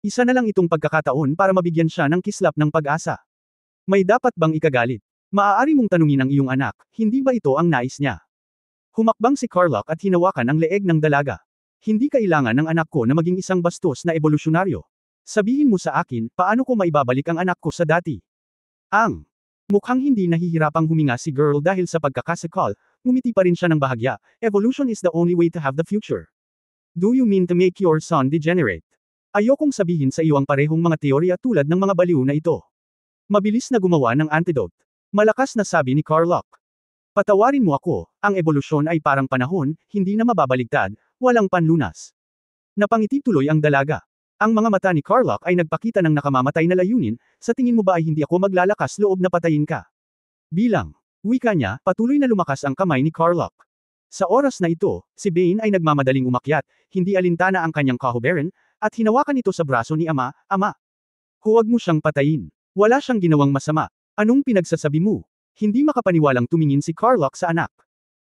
Isa na lang itong pagkakataon para mabigyan siya ng kislap ng pag-asa. May dapat bang ikagalit? Maaari mong tanungin ang iyong anak, hindi ba ito ang nais niya?" Humakbang si Carlock at hinawakan ang leeg ng dalaga. "Hindi kailangan ng anak ko na maging isang bastos na ebolusyonaryo. Sabihin mo sa akin, paano ko maibabalik ang anak ko sa dati?" Ang mukhang hindi nahihirapang huminga si girl dahil sa pagkakasakal, ngumiti pa rin siya ng bahagya, "Evolution is the only way to have the future. Do you mean to make your son degenerate? Ayokong sabihin sa iyo ang parehong mga teorya tulad ng mga baliw na ito. Mabilis na gumawa ng antidote." Malakas na sabi ni Carlock. "Patawarin mo ako, ang ebolusyon ay parang panahon, hindi na mababaligtad, walang panlunas." Napangiti tuloy ang dalaga. Ang mga mata ni Carlock ay nagpakita ng nakamamatay na layunin, "Sa tingin mo ba ay hindi ako maglalakas loob na patayin ka?" Bilang wika niya, patuloy na lumakas ang kamay ni Carlock. Sa oras na ito, si Bane ay nagmamadaling umakyat, hindi alintana ang kanyang kahuberan, at hinawakan ito sa braso ni Ama, "Ama, huwag mo siyang patayin. Wala siyang ginawang masama. Anong pinagsasabi mo?" Hindi makapaniwalang tumingin si Carlock sa anak.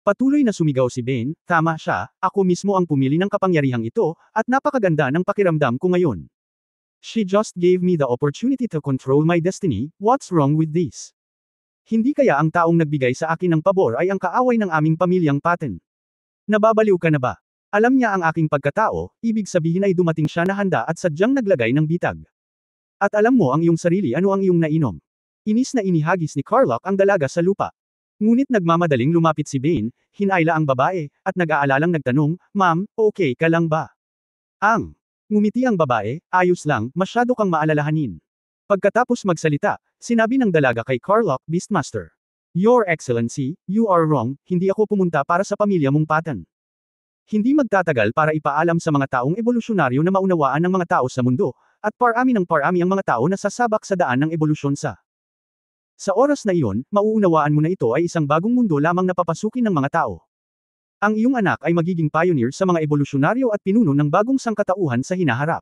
Patuloy na sumigaw si Bane, "Tama siya, ako mismo ang pumili ng kapangyarihang ito, at napakaganda ng pakiramdam ko ngayon. She just gave me the opportunity to control my destiny, what's wrong with this? Hindi kaya ang taong nagbigay sa akin ng pabor ay ang kaaway ng aming pamilyang Patton? Nababaliw ka na ba? Alam niya ang aking pagkatao, ibig sabihin ay dumating siya na handa at sadyang naglagay ng bitag. At alam mo ang iyong sarili ano ang iyong nainom." Inis na inihagis ni Carlock ang dalaga sa lupa. Ngunit nagmamadaling lumapit si Bane, hinayla ang babae, at nag-aalalang nagtanong, "Ma'am, okay ka lang ba?" Ngumiti ang babae, "Ayos lang, masyado kang maalalahanin." Pagkatapos magsalita, sinabi ng dalaga kay Carlock, "Beastmaster. Your Excellency, you are wrong, hindi ako pumunta para sa pamilya mong Patton. Hindi magtatagal para ipaalam sa mga taong ebolusyonaryo na maunawaan ng mga tao sa mundo, at parami ng parami ang mga tao na sasabak sa daan ng ebolusyon sa oras na iyon, mauunawaan mo na ito ay isang bagong mundo lamang na papasukin ng mga tao. Ang iyong anak ay magiging pioneer sa mga ebolusyonaryo at pinuno ng bagong sangkatauhan sa hinaharap."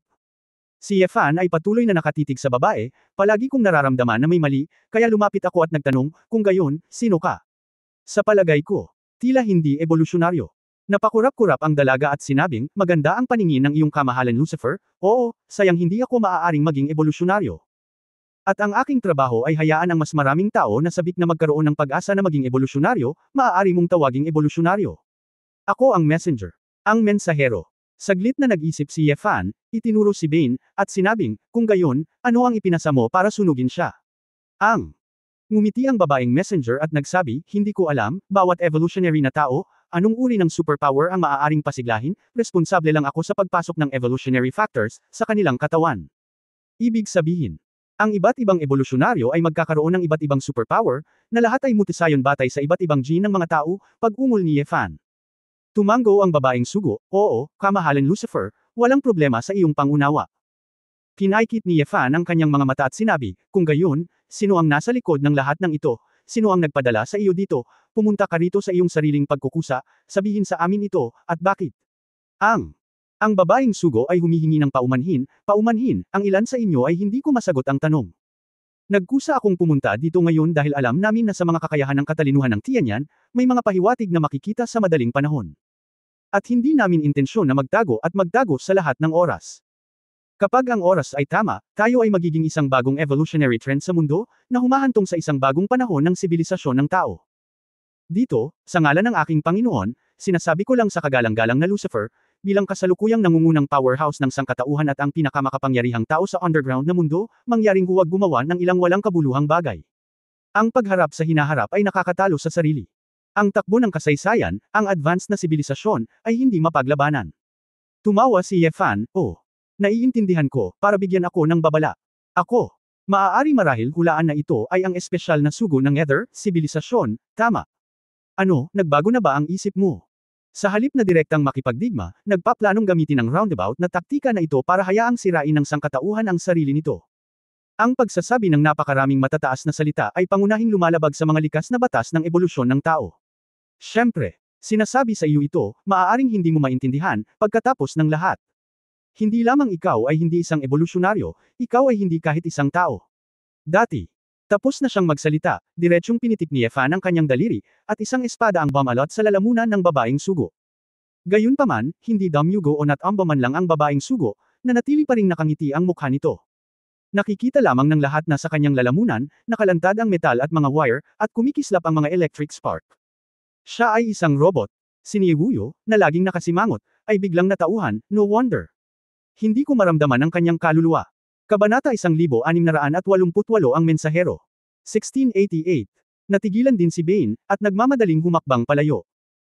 Si Yefan ay patuloy na nakatitig sa babae, "Palagi kong nararamdaman na may mali, kaya lumapit ako at nagtanong, kung gayon, sino ka? Sa palagay ko, tila hindi ebolusyonaryo." Napakurap-kurap ang dalaga at sinabing, "Maganda ang paningin ng iyong kamahalan Lucifer, oo, sayang hindi ako maaaring maging ebolusyonaryo. At ang aking trabaho ay hayaan ang mas maraming tao na sabik na magkaroon ng pag-asa na maging ebolusyonaryo, maaari mong tawaging ebolusyonaryo. Ako ang messenger. Ang mensahero." Saglit na nag-isip si Yefan, itinuro si Bane, at sinabing, "Kung gayon, ano ang ipinasa mo para sunugin siya?" Ngumiti ang babaeng messenger at nagsabi, "Hindi ko alam, bawat evolutionary na tao, anong uri ng superpower ang maaaring pasiglahin, responsable lang ako sa pagpasok ng evolutionary factors, sa kanilang katawan. Ibig sabihin, ang iba't ibang ebolusyonaryo ay magkakaroon ng iba't ibang superpower, na lahat ay mutasayon batay sa iba't ibang gene ng mga tao," pag-ungol ni Yefan. Tumango ang babaeng sugo, "Oo, kamahalan Lucifer, walang problema sa iyong pangunawa." Kinaikit ni Yefan ang kanyang mga mata at sinabi, "Kung gayon, sino ang nasa likod ng lahat ng ito? Sino ang nagpadala sa iyo dito? Pumunta ka rito sa iyong sariling pagkukusa, sabihin sa amin ito, at bakit?" Ang babaeng sugo ay humihingi ng paumanhin, "Paumanhin, ang ilan sa inyo ay hindi ko masagot ang tanong. Nagkusa akong pumunta dito ngayon dahil alam namin na sa mga kakayahan ng katalinuhan ng Tianyan, may mga pahiwatig na makikita sa madaling panahon. At hindi namin intensyon na magtago at magtago sa lahat ng oras. Kapag ang oras ay tama, tayo ay magiging isang bagong evolutionary trend sa mundo, na humahantong sa isang bagong panahon ng sibilisasyon ng tao. Dito, sa ngalan ng aking Panginoon, sinasabi ko lang sa kagalang-galang na Lucifer, bilang kasalukuyang nangungunang powerhouse ng sangkatauhan at ang pinakamakapangyarihang tao sa underground na mundo, mangyaring huwag gumawa ng ilang walang kabuluhang bagay. Ang pagharap sa hinaharap ay nakakatalo sa sarili. Ang takbo ng kasaysayan, ang advanced na sibilisasyon, ay hindi mapaglabanan. Tumawa si Yefan, oh. Naiintindihan ko, para bigyan ako ng babala. Ako. Maaari marahil hulaan na ito ay ang espesyal na sugo ng Nether, sibilisasyon, tama. Ano, nagbago na ba ang isip mo? Sa halip na direktang makipagdigma, nagpaplanong gamitin ang roundabout na taktika na ito para hayaang sirain ng sangkatauhan ang sarili nito. Ang pagsasabi ng napakaraming matataas na salita ay pangunahing lumalabag sa mga likas na batas ng ebolusyon ng tao. Siyempre, sinasabi sa iyo ito, maaaring hindi mo maintindihan, pagkatapos ng lahat. Hindi lamang ikaw ay hindi isang evolusyonaryo, ikaw ay hindi kahit isang tao. Dati. Tapos na siyang magsalita, diretsyong pinitik ni Yefan ang kanyang daliri, at isang espada ang bumalot sa lalamunan ng babaeng sugo. Gayunpaman, hindi damyugo o natambaman lang ang babaeng sugo, nanatili pa ring nakangiti ang mukha nito. Nakikita lamang ng lahat na sa kanyang lalamunan, nakalantad ang metal at mga wire, at kumikislap ang mga electric spark. Siya ay isang robot. Si Niewuyo, na laging nakasimangot, ay biglang natauhan, no wonder. Hindi ko maramdaman ang kanyang kaluluwa. Kabanata 1688 ang mensahero. 1688. Natigilan din si Bane, at nagmamadaling humakbang palayo.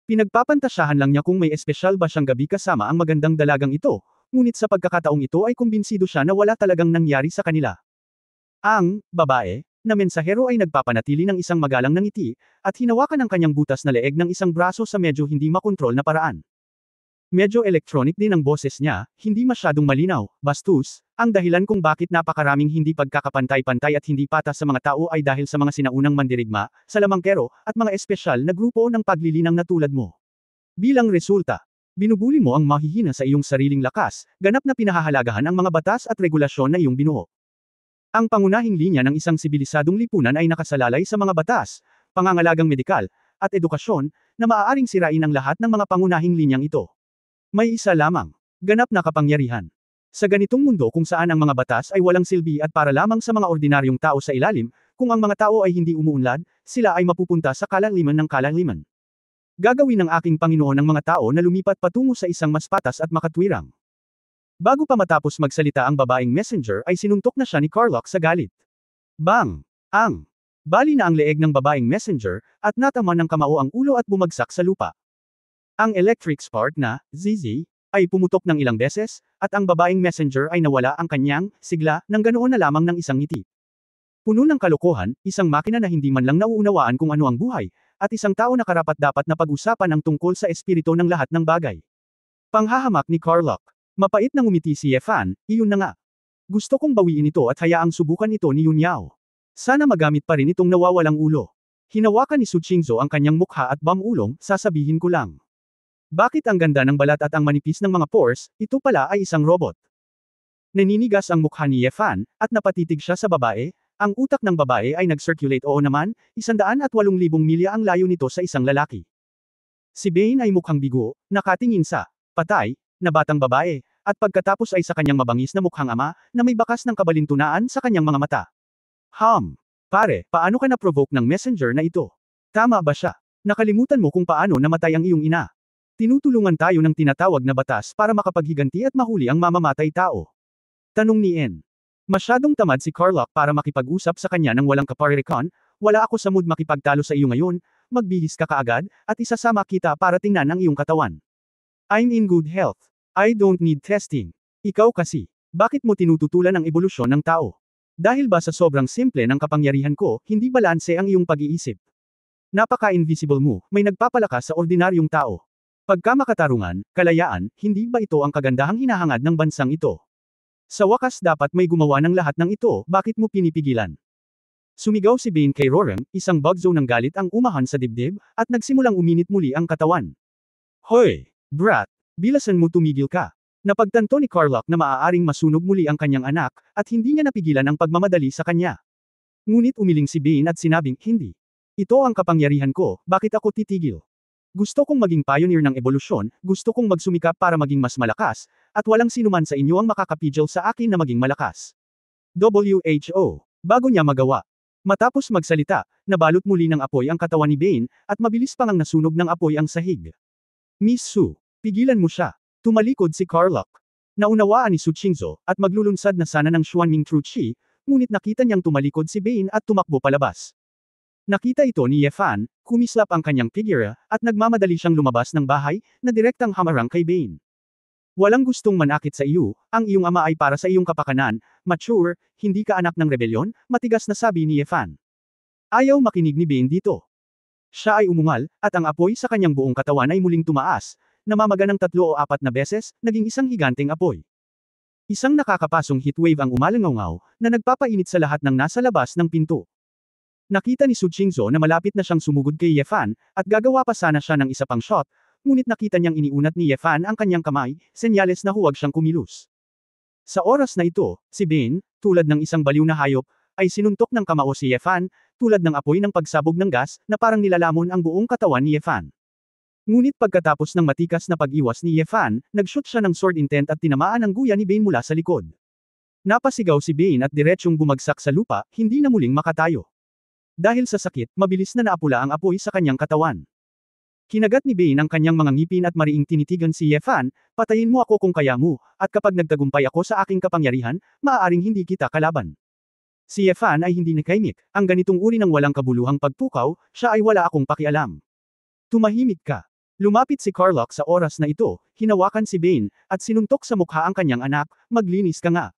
Pinagpapantasyahan lang niya kung may espesyal ba siyang gabi kasama ang magandang dalagang ito, ngunit sa pagkakataong ito ay kumbinsido siya na wala talagang nangyari sa kanila. Ang babae na mensahero ay nagpapanatili ng isang magalang na ngiti, at hinawakan ang kanyang butas na leeg ng isang braso sa medyo hindi makontrol na paraan. Medyo electronic din ang boses niya, hindi masyadong malinaw, bastos, ang dahilan kung bakit napakaraming hindi pagkakapantay-pantay at hindi patas sa mga tao ay dahil sa mga sinaunang mandirigma, salamangkero, at mga espesyal na grupo ng paglilinang na tulad mo. Bilang resulta, binubuli mo ang mahihina sa iyong sariling lakas, ganap na pinahahalagahan ang mga batas at regulasyon na iyong binuo. Ang pangunahing linya ng isang sibilisadong lipunan ay nakasalalay sa mga batas, pangangalagang medikal, at edukasyon, na maaaring sirain ang lahat ng mga pangunahing linyang ito. May isa lamang, ganap na kapangyarihan. Sa ganitong mundo kung saan ang mga batas ay walang silbi at para lamang sa mga ordinaryong tao sa ilalim, kung ang mga tao ay hindi umuunlad, sila ay mapupunta sa kalaliman ng kalaliman. Gagawin ng aking Panginoon ang mga tao na lumipat patungo sa isang mas patas at makatwirang. Bago pa matapos magsalita ang babaeng messenger ay sinuntok na siya ni Carlock sa galit. Bang! Ang! Bali na ang leeg ng babaeng messenger, at natama ng kamao ang ulo at bumagsak sa lupa. Ang electric spark na, ZZ, ay pumutok ng ilang beses, at ang babaeng messenger ay nawala ang kanyang, sigla, ng ganoon na lamang ng isang ngiti. Puno ng kalokohan, isang makina na hindi man lang nauunawaan kung ano ang buhay, at isang tao na karapat-dapat na pag-usapan ang tungkol sa espiritu ng lahat ng bagay. Panghahamak ni Carlock. Mapait na ngumiti si Yefan, iyon na nga. Gusto kong bawiin ito at hayaang subukan ito ni Yunyao. Sana magamit pa rin itong nawawalang ulo. Hinawakan ni Su Qingzhou ang kanyang mukha at bamulong, sasabihin ko lang. Bakit ang ganda ng balat at ang manipis ng mga pores, ito pala ay isang robot. Naninigas ang mukha ni Yefan, at napatitig siya sa babae, ang utak ng babae ay nag-circulate oo naman, 108,000 milya ang layo nito sa isang lalaki. Si Bane ay mukhang bigo, nakatingin sa patay na batang babae, at pagkatapos ay sa kanyang mabangis na mukhang ama, na may bakas ng kabalintunaan sa kanyang mga mata. Pare, paano ka na-provoke ng messenger na ito? Tama ba siya? Nakalimutan mo kung paano namatay ang iyong ina. Tinutulungan tayo ng tinatawag na batas para makapaghiganti at mahuli ang mamamatay tao. Tanong ni N. Masyadong tamad si Carlock para makipag-usap sa kanya ng walang kaparirikon, wala ako sa mood makipagtalo sa iyo ngayon, magbihis ka kaagad, at isasama kita para tingnan ang iyong katawan. I'm in good health. I don't need testing. Ikaw kasi, bakit mo tinututulan ang ebolusyon ng tao? Dahil ba sa sobrang simple ng kapangyarihan ko, hindi balanse ang iyong pag-iisip? Napaka-invisible mo, may nagpapalakas sa ordinaryong tao. Pagkamakatarungan, kalayaan, hindi ba ito ang kagandahang hinahangad ng bansang ito? Sa wakas dapat may gumawa ng lahat ng ito, bakit mo pinipigilan? Sumigaw si Bane kay Roran, isang bugzo ng galit ang umahan sa dibdib, at nagsimulang uminit muli ang katawan. Hoy! Brat! Bilasan mo tumigil ka. Napagtanto ni Carlock na maaaring masunog muli ang kanyang anak, at hindi niya napigilan ang pagmamadali sa kanya. Ngunit umiling si Bane at sinabing, hindi. Ito ang kapangyarihan ko, bakit ako titigil? Gusto kong maging pioneer ng ebolusyon, gusto kong magsumikap para maging mas malakas, at walang sinuman sa inyo ang makakapigil sa akin na maging malakas. WHO. Bago niya magawa. Matapos magsalita, nabalot muli ng apoy ang katawan ni Bane, at mabilis pang nasunog ng apoy ang sahig. Miss Su, pigilan mo siya. Tumalikod si Carlock. Naunawaan ni Su Qingzhou, at maglulunsad na sana ng Xuanming True Qi, ngunit nakita niyang tumalikod si Bane at tumakbo palabas. Nakita ito ni Ye Fan, kumislap ang kanyang figure, at nagmamadali siyang lumabas ng bahay, na direktang hamarang kay Bane. Walang gustong manakit sa iyo, ang iyong ama ay para sa iyong kapakanan, mature, hindi ka anak ng rebelyon, matigas na sabi ni Ye Fan. Ayaw makinig ni Bane dito. Siya ay umungal, at ang apoy sa kanyang buong katawan ay muling tumaas, namamaga ng 3 o 4 na beses, naging isang higanteng apoy. Isang nakakapasong heatwave ang umalangaw, na nagpapainit sa lahat ng nasa labas ng pinto. Nakita ni Su Qingzhou na malapit na siyang sumugod kay Ye Fan, at gagawa pa sana siya ng isa pang shot, ngunit nakita niyang iniunat ni Ye Fan ang kanyang kamay, senyales na huwag siyang kumilos. Sa oras na ito, si Bane, tulad ng isang baliw na hayop, ay sinuntok ng kamao si Ye Fan, tulad ng apoy ng pagsabog ng gas, na parang nilalamon ang buong katawan ni Ye Fan. Ngunit pagkatapos ng matikas na pag-iwas ni Ye Fan, nag-shoot siya ng sword intent at tinamaan ang guya ni Bane mula sa likod. Napasigaw si Bane at diretsyong bumagsak sa lupa, hindi na muling makatayo. Dahil sa sakit, mabilis na naapula ang apoy sa kanyang katawan. Kinagat ni Bane ang kanyang mga ngipin at mariing tinitigan si Ye Fan, patayin mo ako kung kaya mo, at kapag nagtagumpay ako sa aking kapangyarihan, maaaring hindi kita kalaban. Si Ye Fan ay hindi nakaimik, ang ganitong uri ng walang kabuluhang pagpukaw, siya ay wala akong pakialam. Tumahimik ka. Lumapit si Carlock sa oras na ito, hinawakan si Bane, at sinuntok sa mukha ang kanyang anak, maglinis ka nga.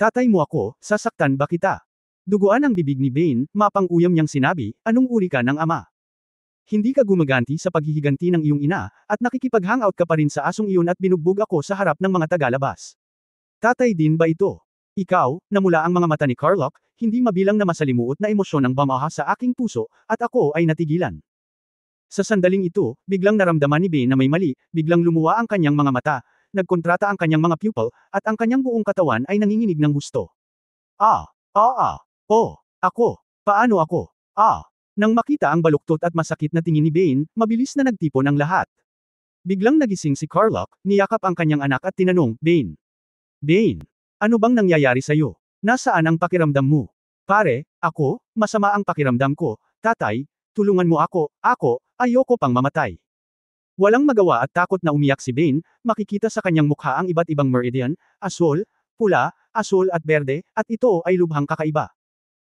Tatay mo ako, sasaktan ba kita? Duguan ang bibig ni Bane, mapang-uyam niyang sinabi, anong uri ka ng ama? Hindi ka gumaganti sa paghihiganti ng iyong ina, at nakikipag-hangout ka pa rin sa asong iyon at binugbog ako sa harap ng mga tagalabas. Tatay din ba ito? Ikaw, namula ang mga mata ni Carlock, hindi mabilang na masalimuot na emosyon ang bamaha sa aking puso, at ako ay natigilan. Sa sandaling ito, biglang naramdaman ni Bane na may mali, biglang lumuwa ang kanyang mga mata, nagkontrata ang kanyang mga pupil, at ang kanyang buong katawan ay nanginginig ng husto. Ako. Paano ako? Nang makita ang baluktot at masakit na tingin ni Bane, mabilis na nagtipon ang lahat. Biglang nagising si Carlock, niyakap ang kanyang anak at tinanong, Bane, ano bang nangyayari sa'yo? Nasaan ang pakiramdam mo? Pare, ako, masama ang pakiramdam ko, tatay, tulungan mo ako, ayoko pang mamatay. Walang magawa at takot na umiyak si Bane, makikita sa kanyang mukha ang iba't ibang meridian, asul, pula, asul at berde, at ito ay lubhang kakaiba.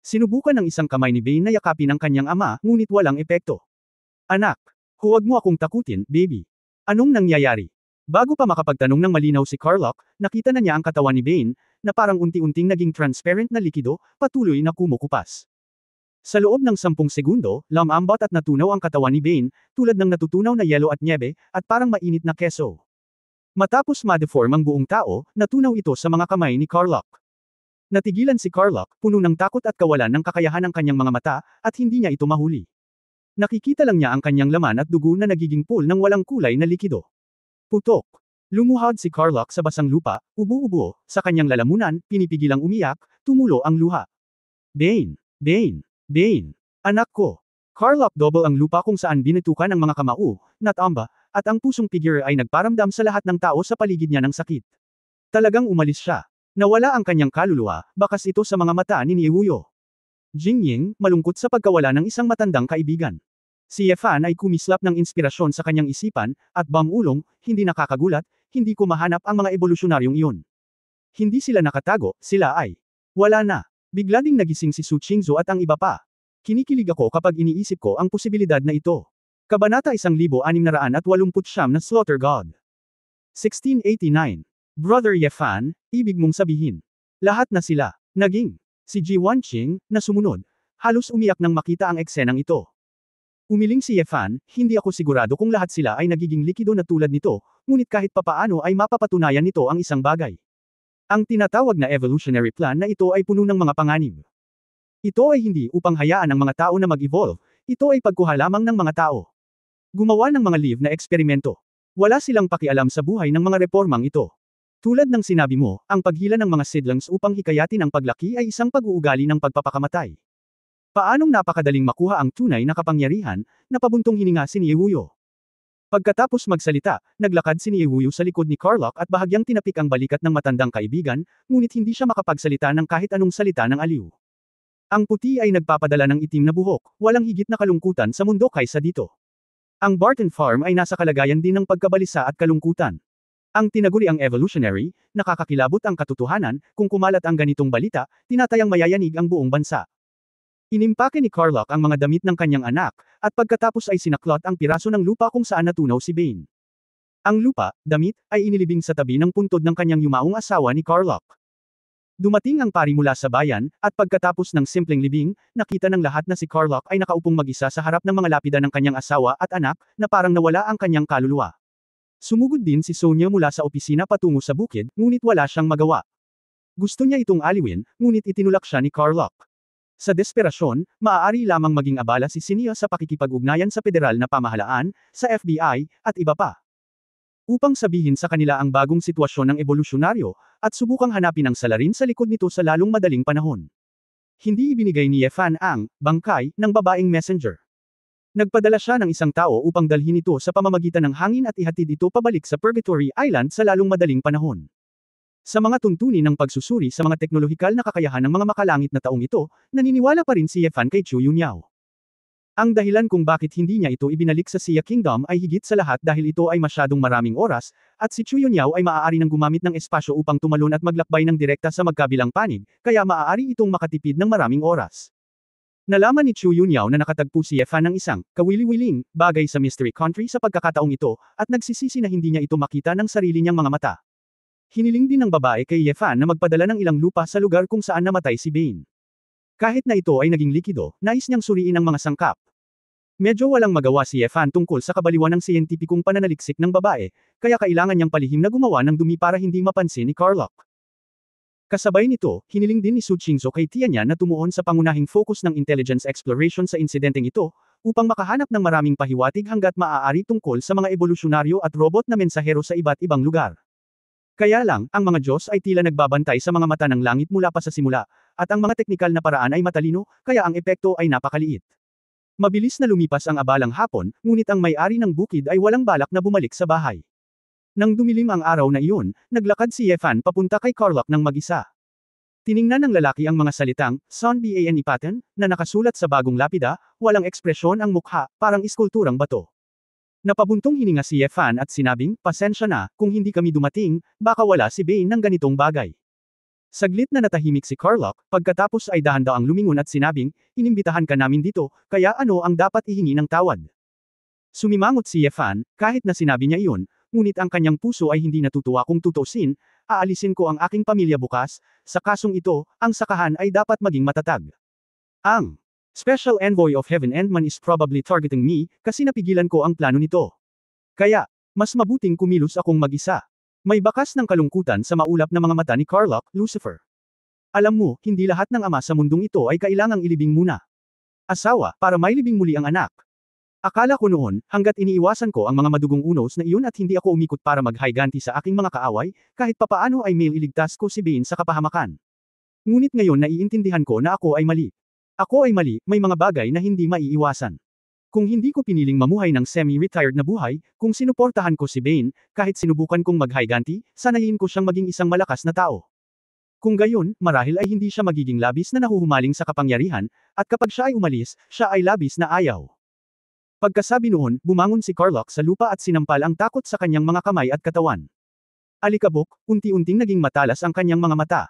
Sinubukan ng isang kamay ni Bane na yakapin ang kanyang ama, ngunit walang epekto. Anak, huwag mo akong takutin, baby. Anong nangyayari? Bago pa makapagtanong ng malinaw si Carlock, nakita na niya ang katawan ni Bane, na parang unti-unting naging transparent na likido, patuloy na kumukupas. Sa loob ng 10 segundo, lamambot at natunaw ang katawan ni Bane, tulad ng natutunaw na yelo at nyebe, at parang mainit na keso. Matapos ma-deform ang buong tao, natunaw ito sa mga kamay ni Carlock. Natigilan si Carlock, puno ng takot at kawalan ng kakayahan ng kanyang mga mata, at hindi niya ito mahuli. Nakikita lang niya ang kanyang laman at dugo na nagiging pool ng walang kulay na likido. Putok. Lumuhod si Carlock sa basang lupa, ubo-ubo, sa kanyang lalamunan, pinipigilang umiyak, tumulo ang luha. Bane, anak ko. Carlock double ang lupa kung saan binitukan ang mga kamao, natamba, at ang pusong figure ay nagparamdam sa lahat ng tao sa paligid niya ng sakit. Talagang umalis siya. Nawala ang kanyang kaluluwa, bakas ito sa mga mata ni Niewuyo. Jingying, malungkot sa pagkawala ng isang matandang kaibigan. Si Ye Fan ay kumislap ng inspirasyon sa kanyang isipan, at bamulong, hindi nakakagulat, hindi ko mahanap ang mga evolusyonaryong iyon. Hindi sila nakatago, sila ay wala na. Bigla ding nagising si Su Qingzhou at ang iba pa. Kinikilig ako kapag iniisip ko ang posibilidad na ito. Kabanata 1689 na Slaughter God. 1689. Brother Ye Fan, ibig mong sabihin. Lahat na sila. Naging. Si Ji Wanqing, na sumunod. Halos umiyak nang makita ang eksenang ito. Umiling si Ye Fan, hindi ako sigurado kung lahat sila ay nagiging likido na tulad nito, ngunit kahit papaano ay mapapatunayan nito ang isang bagay. Ang tinatawag na evolutionary plan na ito ay puno ng mga panganib. Ito ay hindi upang hayaan ang mga tao na mag-evolve, ito ay pagkuha lamang ng mga tao. Gumawa ng mga live na eksperimento. Wala silang pakialam sa buhay ng mga reformang ito. Tulad ng sinabi mo, ang paghila ng mga seedlings upang hikayatin ang paglaki ay isang pag-uugali ng pagpapakamatay. Paanong napakadaling makuha ang tunay na kapangyarihan, na pabuntong hininga si Niewuyo? Pagkatapos magsalita, naglakad si Niewuyu sa likod ni Carlock at bahagyang tinapik ang balikat ng matandang kaibigan, ngunit hindi siya makapagsalita ng kahit anong salita ng aliw. Ang puti ay nagpapadala ng itim na buhok, walang higit na kalungkutan sa mundo kaysa dito. Ang Barton Farm ay nasa kalagayan din ng pagkabalisa at kalungkutan. Ang tinaguri ang evolutionary, nakakakilabot ang katotohanan, kung kumalat ang ganitong balita, tinatayang mayayanig ang buong bansa. Inimpake ni Carlock ang mga damit ng kanyang anak, at pagkatapos ay sinaklot ang piraso ng lupa kung saan natunaw si Bane. Ang lupa, damit, ay inilibing sa tabi ng puntod ng kanyang yumaong asawa ni Carlock. Dumating ang pari mula sa bayan, at pagkatapos ng simpleng libing, nakita ng lahat na si Carlock ay nakaupong mag-isa sa harap ng mga lapida ng kanyang asawa at anak, na parang nawala ang kanyang kaluluwa. Sumugod din si Sonia mula sa opisina patungo sa bukid, ngunit wala siyang magawa. Gusto niya itong aliwin, ngunit itinulak siya ni Carlock. Sa desperasyon, maaari lamang maging abala si Sonia sa pakikipag-ugnayan sa federal na pamahalaan, sa FBI, at iba pa. Upang sabihin sa kanila ang bagong sitwasyon ng ebolusyonaryo, at subukang hanapin ang salarin sa likod nito sa lalong madaling panahon. Hindi ibinigay ni Yefan ang bangkay ng babaeng messenger. Nagpadala siya ng isang tao upang dalhin ito sa pamamagitan ng hangin at ihatid ito pabalik sa Purgatory Island sa lalong madaling panahon. Sa mga tuntunin ng pagsusuri sa mga teknolohikal na kakayahan ng mga makalangit na taong ito, naniniwala pa rin si Yefan kay Chu Yunyao. Ang dahilan kung bakit hindi niya ito ibinalik sa Sia Kingdom ay higit sa lahat dahil ito ay masyadong maraming oras, at si Chu Yunyao ay maaari nang gumamit ng espasyo upang tumalon at maglakbay ng direkta sa magkabilang panig, kaya maaari itong makatipid ng maraming oras. Nalaman ni Chu Yunyao na nakatagpo si Yefan ng isang kawili-wiling bagay sa Mystery Country sa pagkakataong ito, at nagsisisi na hindi niya ito makita ng sarili niyang mga mata. Hiniling din ng babae kay Yefan na magpadala ng ilang lupa sa lugar kung saan namatay si Bane. Kahit na ito ay naging likido, nais niyang suriin ang mga sangkap. Medyo walang magawa si Yefan tungkol sa kabaliwan ng siyentipikong pananaliksik ng babae, kaya kailangan niyang palihim na gumawa ng dumi para hindi mapansin ni Carlock. Kasabay nito, hiniling din ni Su Qingzhou kay tiya niya na tumuon sa pangunahing focus ng intelligence exploration sa insidenteng ito, upang makahanap ng maraming pahiwatig hanggat maaari tungkol sa mga ebolusyonaryo at robot na mensahero sa iba't ibang lugar. Kaya lang, ang mga Diyos ay tila nagbabantay sa mga mata ng langit mula pa sa simula, at ang mga teknikal na paraan ay matalino, kaya ang epekto ay napakaliit. Mabilis na lumipas ang abalang hapon, ngunit ang may-ari ng bukid ay walang balak na bumalik sa bahay. Nang dumilim ang araw na iyon, naglakad si Yefan papunta kay Carlock ng mag-isa. Tiningnan ng lalaki ang mga salitang, Son Ban Pattern, na nakasulat sa bagong lapida, walang ekspresyon ang mukha, parang iskulturang bato. Napabuntong hininga si Yefan at sinabing, pasensya na, kung hindi kami dumating, baka wala si Bane ng ganitong bagay. Saglit na natahimik si Carlock, pagkatapos ay dahan-daang lumingon at sinabing, inimbitahan ka namin dito, kaya ano ang dapat ihingi ng tawad? Sumimangot si Yefan, kahit na sinabi niya iyon, ngunit ang kanyang puso ay hindi natutuwa kung tutusin, aalisin ko ang aking pamilya bukas, sa kasong ito, ang sakahan ay dapat maging matatag. Ang Special Envoy of Heaven Endman is probably targeting me, kasi napigilan ko ang plano nito. Kaya, mas mabuting kumilos akong mag-isa. May bakas ng kalungkutan sa maulap na mga mata ni Carlock, Lucifer. Alam mo, hindi lahat ng ama sa mundong ito ay kailangang ilibing muna. Asawa, para mailibing muli ang anak. Akala ko noon, hanggat iniiwasan ko ang mga madugong unos na iyon at hindi ako umikot para maghiganti sa aking mga kaaway, kahit papaano ay iligtas ko si Bane sa kapahamakan. Ngunit ngayon naiintindihan ko na ako ay mali. Ako ay mali, may mga bagay na hindi maiiwasan. Kung hindi ko piniling mamuhay ng semi-retired na buhay, kung sinuportahan ko si Bane, kahit sinubukan kong maghiganti, sanayin ko siyang maging isang malakas na tao. Kung gayon, marahil ay hindi siya magiging labis na nahuhumaling sa kapangyarihan, at kapag siya ay umalis, siya ay labis na ayaw. Pagkasabi noon, bumangon si Carlock sa lupa at sinampal ang takot sa kanyang mga kamay at katawan. Alikabok, unti-unting naging matalas ang kanyang mga mata.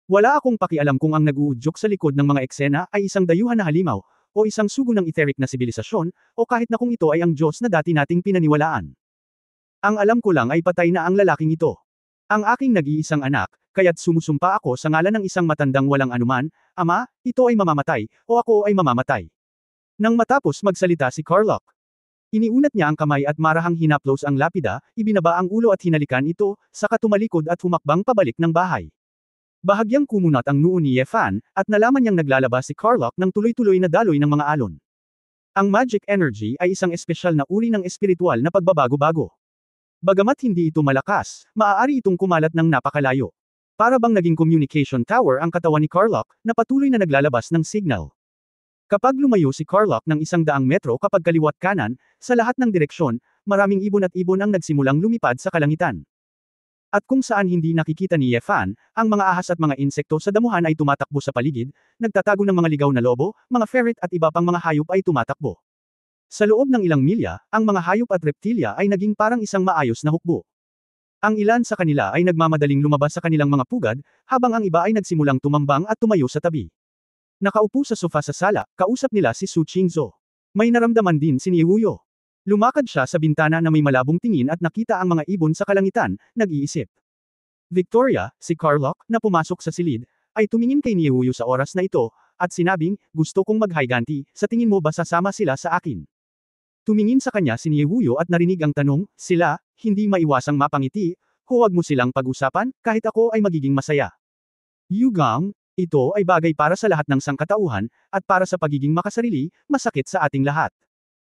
Wala akong pakialam kung ang nag-uudyok sa likod ng mga eksena ay isang dayuhan na halimaw, o isang sugo ng etheric na sibilisasyon, o kahit na kung ito ay ang Diyos na dati nating pinaniwalaan. Ang alam ko lang ay patay na ang lalaking ito. Ang aking nag-iisang anak, kaya't sumusumpa ako sa ngalan ng isang matandang walang anuman, Ama, ito ay mamamatay, o ako ay mamamatay. Nang matapos magsalita si Carlock, iniunat niya ang kamay at marahang hinaplos ang lapida, ibinaba ang ulo at hinalikan ito, saka tumalikod at humakbang pabalik ng bahay. Bahagyang kumunat ang noo ni Yefan, at nalaman niyang naglalabas si Carlock ng tuloy-tuloy na daloy ng mga alon. Ang magic energy ay isang espesyal na uri ng espiritual na pagbabago-bago. Bagamat hindi ito malakas, maaari itong kumalat ng napakalayo. Para bang naging communication tower ang katawan ni Carlock, na patuloy na naglalabas ng signal. Kapag lumayo si Carlock ng 100 metro kapag kaliwat kanan, sa lahat ng direksyon, maraming ibon at ibon ang nagsimulang lumipad sa kalangitan. At kung saan hindi nakikita ni Ye Fan, ang mga ahas at mga insekto sa damuhan ay tumatakbo sa paligid, nagtatago ng mga ligaw na lobo, mga ferret at iba pang mga hayop ay tumatakbo. Sa loob ng ilang milya, ang mga hayop at reptilya ay naging parang isang maayos na hukbo. Ang ilan sa kanila ay nagmamadaling lumabas sa kanilang mga pugad, habang ang iba ay nagsimulang tumambang at tumayo sa tabi. Nakaupo sa sofa sa sala, kausap nila si Su Qingzhou. May naramdaman din si Nihuyo. Lumakad siya sa bintana na may malabong tingin at nakita ang mga ibon sa kalangitan, nag-iisip. Victoria, si Carlock, na pumasok sa silid, ay tumingin kay Nihuyo sa oras na ito, at sinabing, gusto kong mag-higanti, sa tingin mo ba sasama sila sa akin? Tumingin sa kanya si Nihuyo at narinig ang tanong, sila, hindi maiwasang mapangiti, huwag mo silang pag-usapan, kahit ako ay magiging masaya. Yugang, ito ay bagay para sa lahat ng sangkatauhan, at para sa pagiging makasarili, masakit sa ating lahat.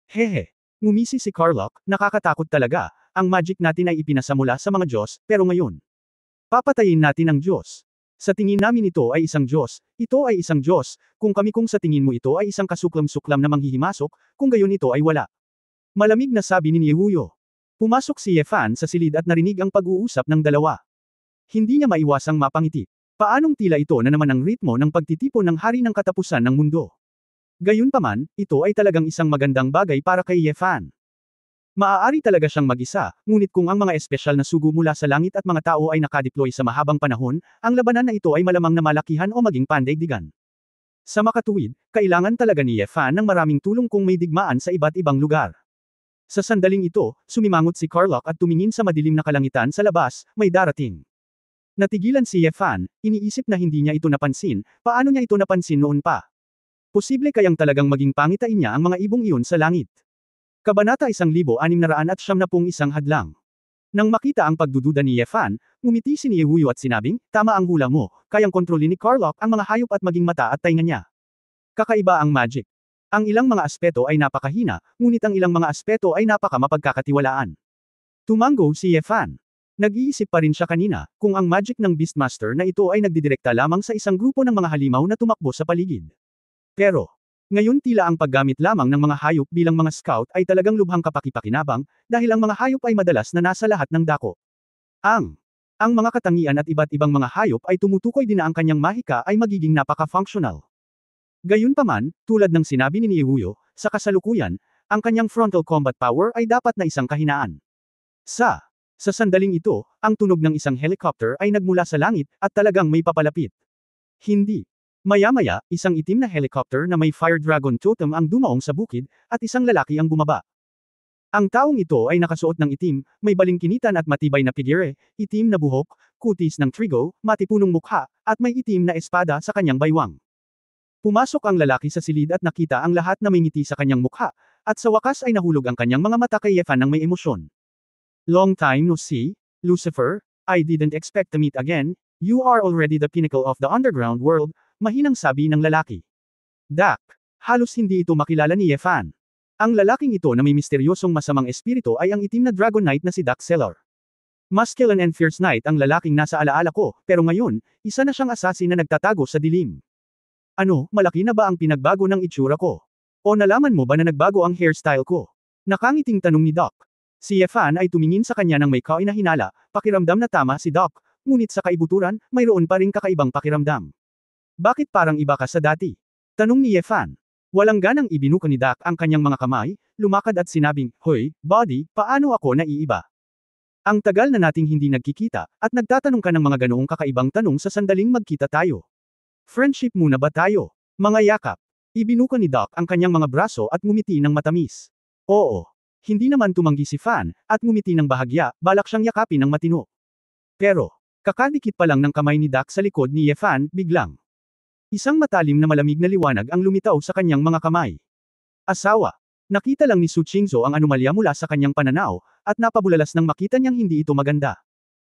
Hehe. Ngumisi si Carlock, nakakatakot talaga, ang magic natin ay ipinasa mula sa mga Diyos, pero ngayon. Papatayin natin ang Diyos. Sa tingin namin ito ay isang Diyos, ito ay isang Diyos, kung sa tingin mo ito ay isang kasuklam-suklam na manghihimasok, kung gayon ito ay wala. Malamig na sabi ni Nihuyo. Pumasok si Ye Fan sa silid at narinig ang pag-uusap ng dalawa. Hindi niya maiwasang mapangiti. Paanong tila ito na naman ang ritmo ng pagtitipon ng hari ng katapusan ng mundo? Gayunpaman, ito ay talagang isang magandang bagay para kay Ye Fan. Maaari talaga siyang mag-isa, ngunit kung ang mga espesyal na sugo mula sa langit at mga tao ay nakadeploy sa mahabang panahon, ang labanan na ito ay malamang na malakihan o maging pandaigdigan. Sa makatuwid, kailangan talaga ni Ye Fan ng maraming tulong kung may digmaan sa iba't ibang lugar. Sa sandaling ito, sumimangot si Carlock at tumingin sa madilim na kalangitan sa labas, may darating. Natigilan si Ye Fan, iniisip na hindi niya ito napansin, paano niya ito napansin noon pa? Posible kayang talagang maging pangitain niya ang mga ibong iyon sa langit. Kabanata 1671 hadlang. Nang makita ang pagdududa ni Ye Fan, ngumiti si Nihuyo at sinabing, tama ang hula mo, kayang kontrolin ni Carlock ang mga hayop at maging mata at tainga niya. Kakaiba ang magic. Ang ilang mga aspeto ay napakahina, ngunit ang ilang mga aspeto ay napaka-mapagkakatiwalaan. Tumango si Ye Fan. Nag-iisip pa rin siya kanina, kung ang magic ng Beastmaster na ito ay nagdidirekta lamang sa isang grupo ng mga halimaw na tumakbo sa paligid. Pero, ngayon tila ang paggamit lamang ng mga hayop bilang mga scout ay talagang lubhang kapakipakinabang, dahil ang mga hayop ay madalas na nasa lahat ng dako. Ang mga katangian at iba't ibang mga hayop ay tumutukoy din na ang kanyang mahika ay magiging napaka-functional. Gayunpaman, tulad ng sinabi ni Nihuyo, sa kasalukuyan, ang kanyang frontal combat power ay dapat na isang kahinaan. Sa sandaling ito, ang tunog ng isang helicopter ay nagmula sa langit, at talagang may papalapit. Hindi. Maya-maya, isang itim na helicopter na may Fire Dragon totem ang dumaong sa bukid, at isang lalaki ang bumaba. Ang taong ito ay nakasuot ng itim, may balingkinitan at matibay na figure, itim na buhok, kutis ng trigo, matipunong mukha, at may itim na espada sa kanyang baywang. Pumasok ang lalaki sa silid at nakita ang lahat na may ngiti sa kanyang mukha, at sa wakas ay nahulog ang kanyang mga mata kay Ye Fan ng may emosyon. Long time no see, Lucifer, I didn't expect to meet again, you are already the pinnacle of the underground world, mahinang sabi ng lalaki. Dak, halos hindi ito makilala ni Ye Fan. Ang lalaking ito na may misteryosong masamang espiritu ay ang itim na Dragon Knight na si Dak Seller. Masculine and fierce knight ang lalaking nasa alaala ko, pero ngayon, isa na siyang assassin na nagtatago sa dilim. Ano, malaki na ba ang pinagbago ng itsura ko? O nalaman mo ba na nagbago ang hairstyle ko? Nakangiting tanong ni Doc. Si Ye Fan ay tumingin sa kanya ng may kainahinala, pakiramdam na tama si Doc, ngunit sa kaibuturan, mayroon pa ring kakaibang pakiramdam. Bakit parang iba ka sa dati? Tanong ni Ye Fan. Walang ganang ibinuka ni Doc ang kanyang mga kamay, lumakad at sinabing, Hoy, buddy, paano ako naiiba? Ang tagal na nating hindi nagkikita, at nagtatanong ka ng mga ganoong kakaibang tanong sa sandaling magkita tayo. Friendship muna ba tayo? Mga yakap. Ibinuka ni Doc ang kanyang mga braso at ngumiti ng matamis. Oo. Hindi naman tumanggi si Fan, at ngumiti ng bahagya, balak siyang yakapin ng matino. Pero, kakadikit pa lang ng kamay ni Doc sa likod ni Ye Fan, biglang. Isang matalim na malamig na liwanag ang lumitaw sa kanyang mga kamay. Asawa. Nakita lang ni Su Qingzhou ang anomalya mula sa kanyang pananaw, at napabulalas nang makita niyang hindi ito maganda.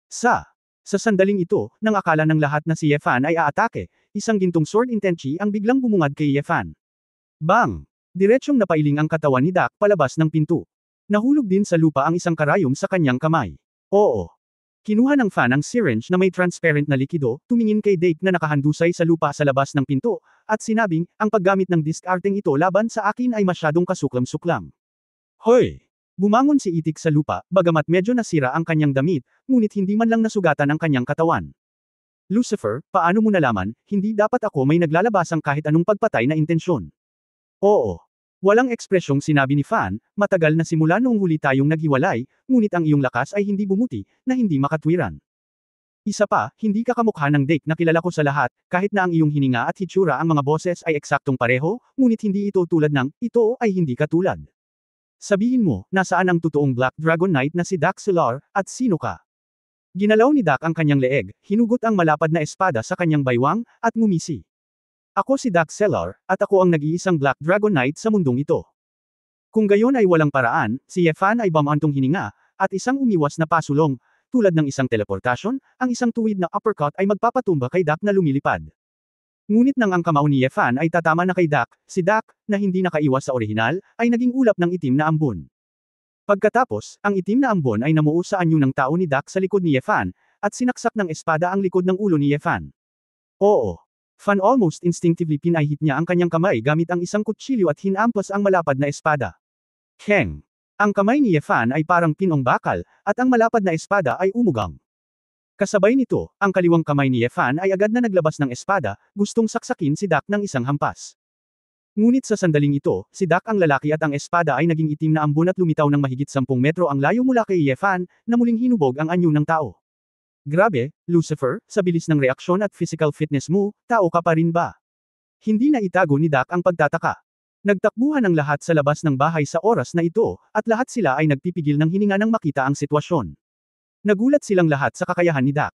Sa sandaling ito, nang akala ng lahat na si Ye Fan ay aatake, isang gintong sword intenchi ang biglang bumungad kay Ye Fan. Bang! Diretsyong napailing ang katawan ni Doc palabas ng pinto. Nahulog din sa lupa ang isang karayom sa kanyang kamay. Oo. Kinuha ng Fan ang syringe na may transparent na likido, tumingin kay Dake na nakahandusay sa lupa sa labas ng pinto, at sinabing, ang paggamit ng diskarteng ito laban sa akin ay masyadong kasuklam-suklam. Hoy! Bumangon si Itik sa lupa, bagamat medyo nasira ang kanyang damit, ngunit hindi man lang nasugatan ang kanyang katawan. Lucifer, paano mo nalaman, hindi dapat ako may naglalabasang kahit anong pagpatay na intensyon. Oo. Walang ekspresyong sinabi ni Fan, matagal na simula noong huli tayong naghiwalay, ngunit ang iyong lakas ay hindi bumuti, na hindi makatwiran. Isa pa, hindi ka kamukha ng Dake na kilala ko sa lahat, kahit na ang iyong hininga at hitsura ang mga boses ay eksaktong pareho, ngunit hindi ito tulad ng, ito ay hindi katulad. Sabihin mo, nasaan ang totoong Black Dragon Knight na si Dak Solar, at sino ka? Ginalaw ni Dak ang kanyang leeg, hinugot ang malapad na espada sa kanyang baywang, at ngumisi. Ako si Dak Solar, at ako ang nag-iisang Black Dragon Knight sa mundong ito. Kung gayon ay walang paraan, si Yefan ay bumantong hininga, at isang umiwas na pasulong, tulad ng isang teleportasyon, ang isang tuwid na uppercut ay magpapatumba kay Dak na lumilipad. Ngunit nang ang kamao ni Yefan ay tatama na kay Dak, si Dak, na hindi nakaiwas sa orihinal, ay naging ulap ng itim na ambon. Pagkatapos, ang itim na ambon ay namuo sa anyo ng tao ni Dak sa likod ni Yefan, at sinaksak ng espada ang likod ng ulo ni Yefan. Oo. Fan almost instinctively pinahit niya ang kanyang kamay gamit ang isang kutsilyo at hinampas ang malapad na espada. Keng. Ang kamay ni Yefan ay parang pinong bakal, at ang malapad na espada ay umugang. Kasabay nito, ang kaliwang kamay ni Yefan ay agad na naglabas ng espada, gustong saksakin si Dak ng isang hampas. Ngunit sa sandaling ito, si Dak ang lalaki at ang espada ay naging itim na ambon at lumitaw ng mahigit 10 metro ang layo mula kay Yefan, na muling hinubog ang anyo ng tao. Grabe, Lucifer, sa bilis ng reaksyon at physical fitness mo, tao ka pa rin ba? Hindi na itago ni Dak ang pagtataka. Nagtakbuhan ang lahat sa labas ng bahay sa oras na ito, at lahat sila ay nagpipigil ng hininga nang makita ang sitwasyon. Nagulat silang lahat sa kakayahan ni Dak.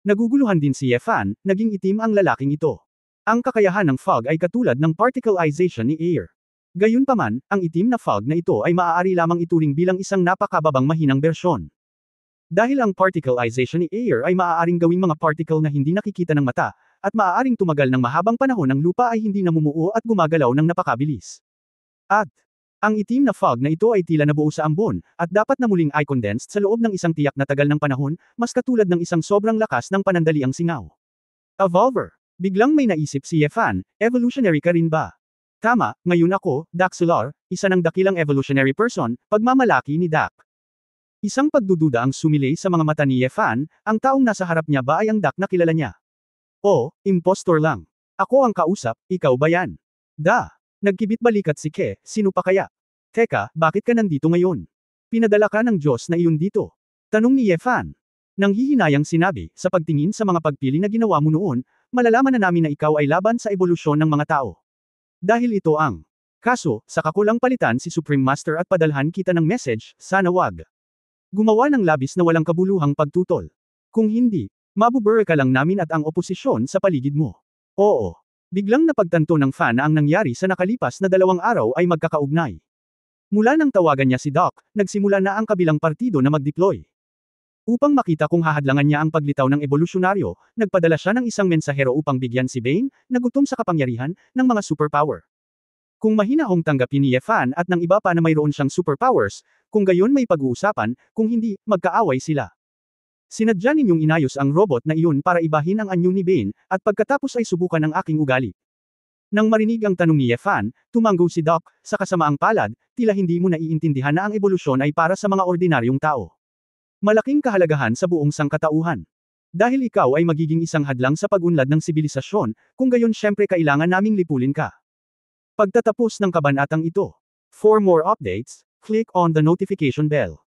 Naguguluhan din si Yefan, naging itim ang lalaking ito. Ang kakayahan ng fog ay katulad ng particleization ni air. Gayunpaman, ang itim na fog na ito ay maaari lamang ituring bilang isang napakababang mahinang bersyon. Dahil ang particleization ni air ay maaaring gawing mga particle na hindi nakikita ng mata, at maaaring tumagal ng mahabang panahon ang lupa ay hindi namumuo at gumagalaw ng napakabilis. At, ang itim na fog na ito ay tila nabuo sa ambon, at dapat na muling eye-condensed sa loob ng isang tiyak na tagal ng panahon, mas katulad ng isang sobrang lakas ng panandaliang singaw. Evolver. Biglang may naisip si Yefan, evolutionary ka rin ba? Tama, ngayon ako, Dak Solar, isa ng dakilang evolutionary person, pagmamalaki ni Dak. Isang pagdududa ang sumilay sa mga mata ni Yefan, ang taong nasa harap niya ba ay ang Dak na kilala niya? O, impostor lang. Ako ang kausap, ikaw ba yan? Nagkibit balikat si Ke, sino pa kaya? Teka, bakit ka nandito ngayon? Pinadala ka ng Diyos na iyon dito. Tanong ni Yefan. Nang hihinayang sinabi, sa pagtingin sa mga pagpili na ginawa mo noon, malalaman na namin na ikaw ay laban sa ebolusyon ng mga tao. Dahil ito ang kaso, sa kakulang palitan si Supreme Master at padalhan kita ng message, sana wag. Gumawa ng labis na walang kabuluhang pagtutol. Kung hindi, mabubura ka lang namin at ang oposisyon sa paligid mo. Oo. Biglang napagtanto ng Fan na ang nangyari sa nakalipas na 2 araw ay magkakaugnay. Mula nang tawagan niya si Doc, nagsimula na ang kabilang partido na mag-deploy. Upang makita kung hahadlangan niya ang paglitaw ng evolusyonaryo, nagpadala siya ng isang mensahero upang bigyan si Bane, na gutom sa kapangyarihan, ng mga superpower. Kung mahinahong tanggapin ni Yefan at ng iba pa na mayroon siyang superpowers, kung gayon may pag-uusapan, kung hindi, magkaaway sila. Sinadya ninyong inayos ang robot na iyon para ibahin ang anyo ni Bane, at pagkatapos ay subukan ang aking ugali. Nang marinig ang tanong ni Yefan, tumango si Doc, sa kasamaang palad, tila hindi mo naiintindihan na ang ebolusyon ay para sa mga ordinaryong tao. Malaking kahalagahan sa buong sangkatauhan. Dahil ikaw ay magiging isang hadlang sa pag-unlad ng sibilisasyon, kung gayon syempre kailangan naming lipulin ka. Pagtatapos ng kabanatang ito. For more updates, click on the notification bell.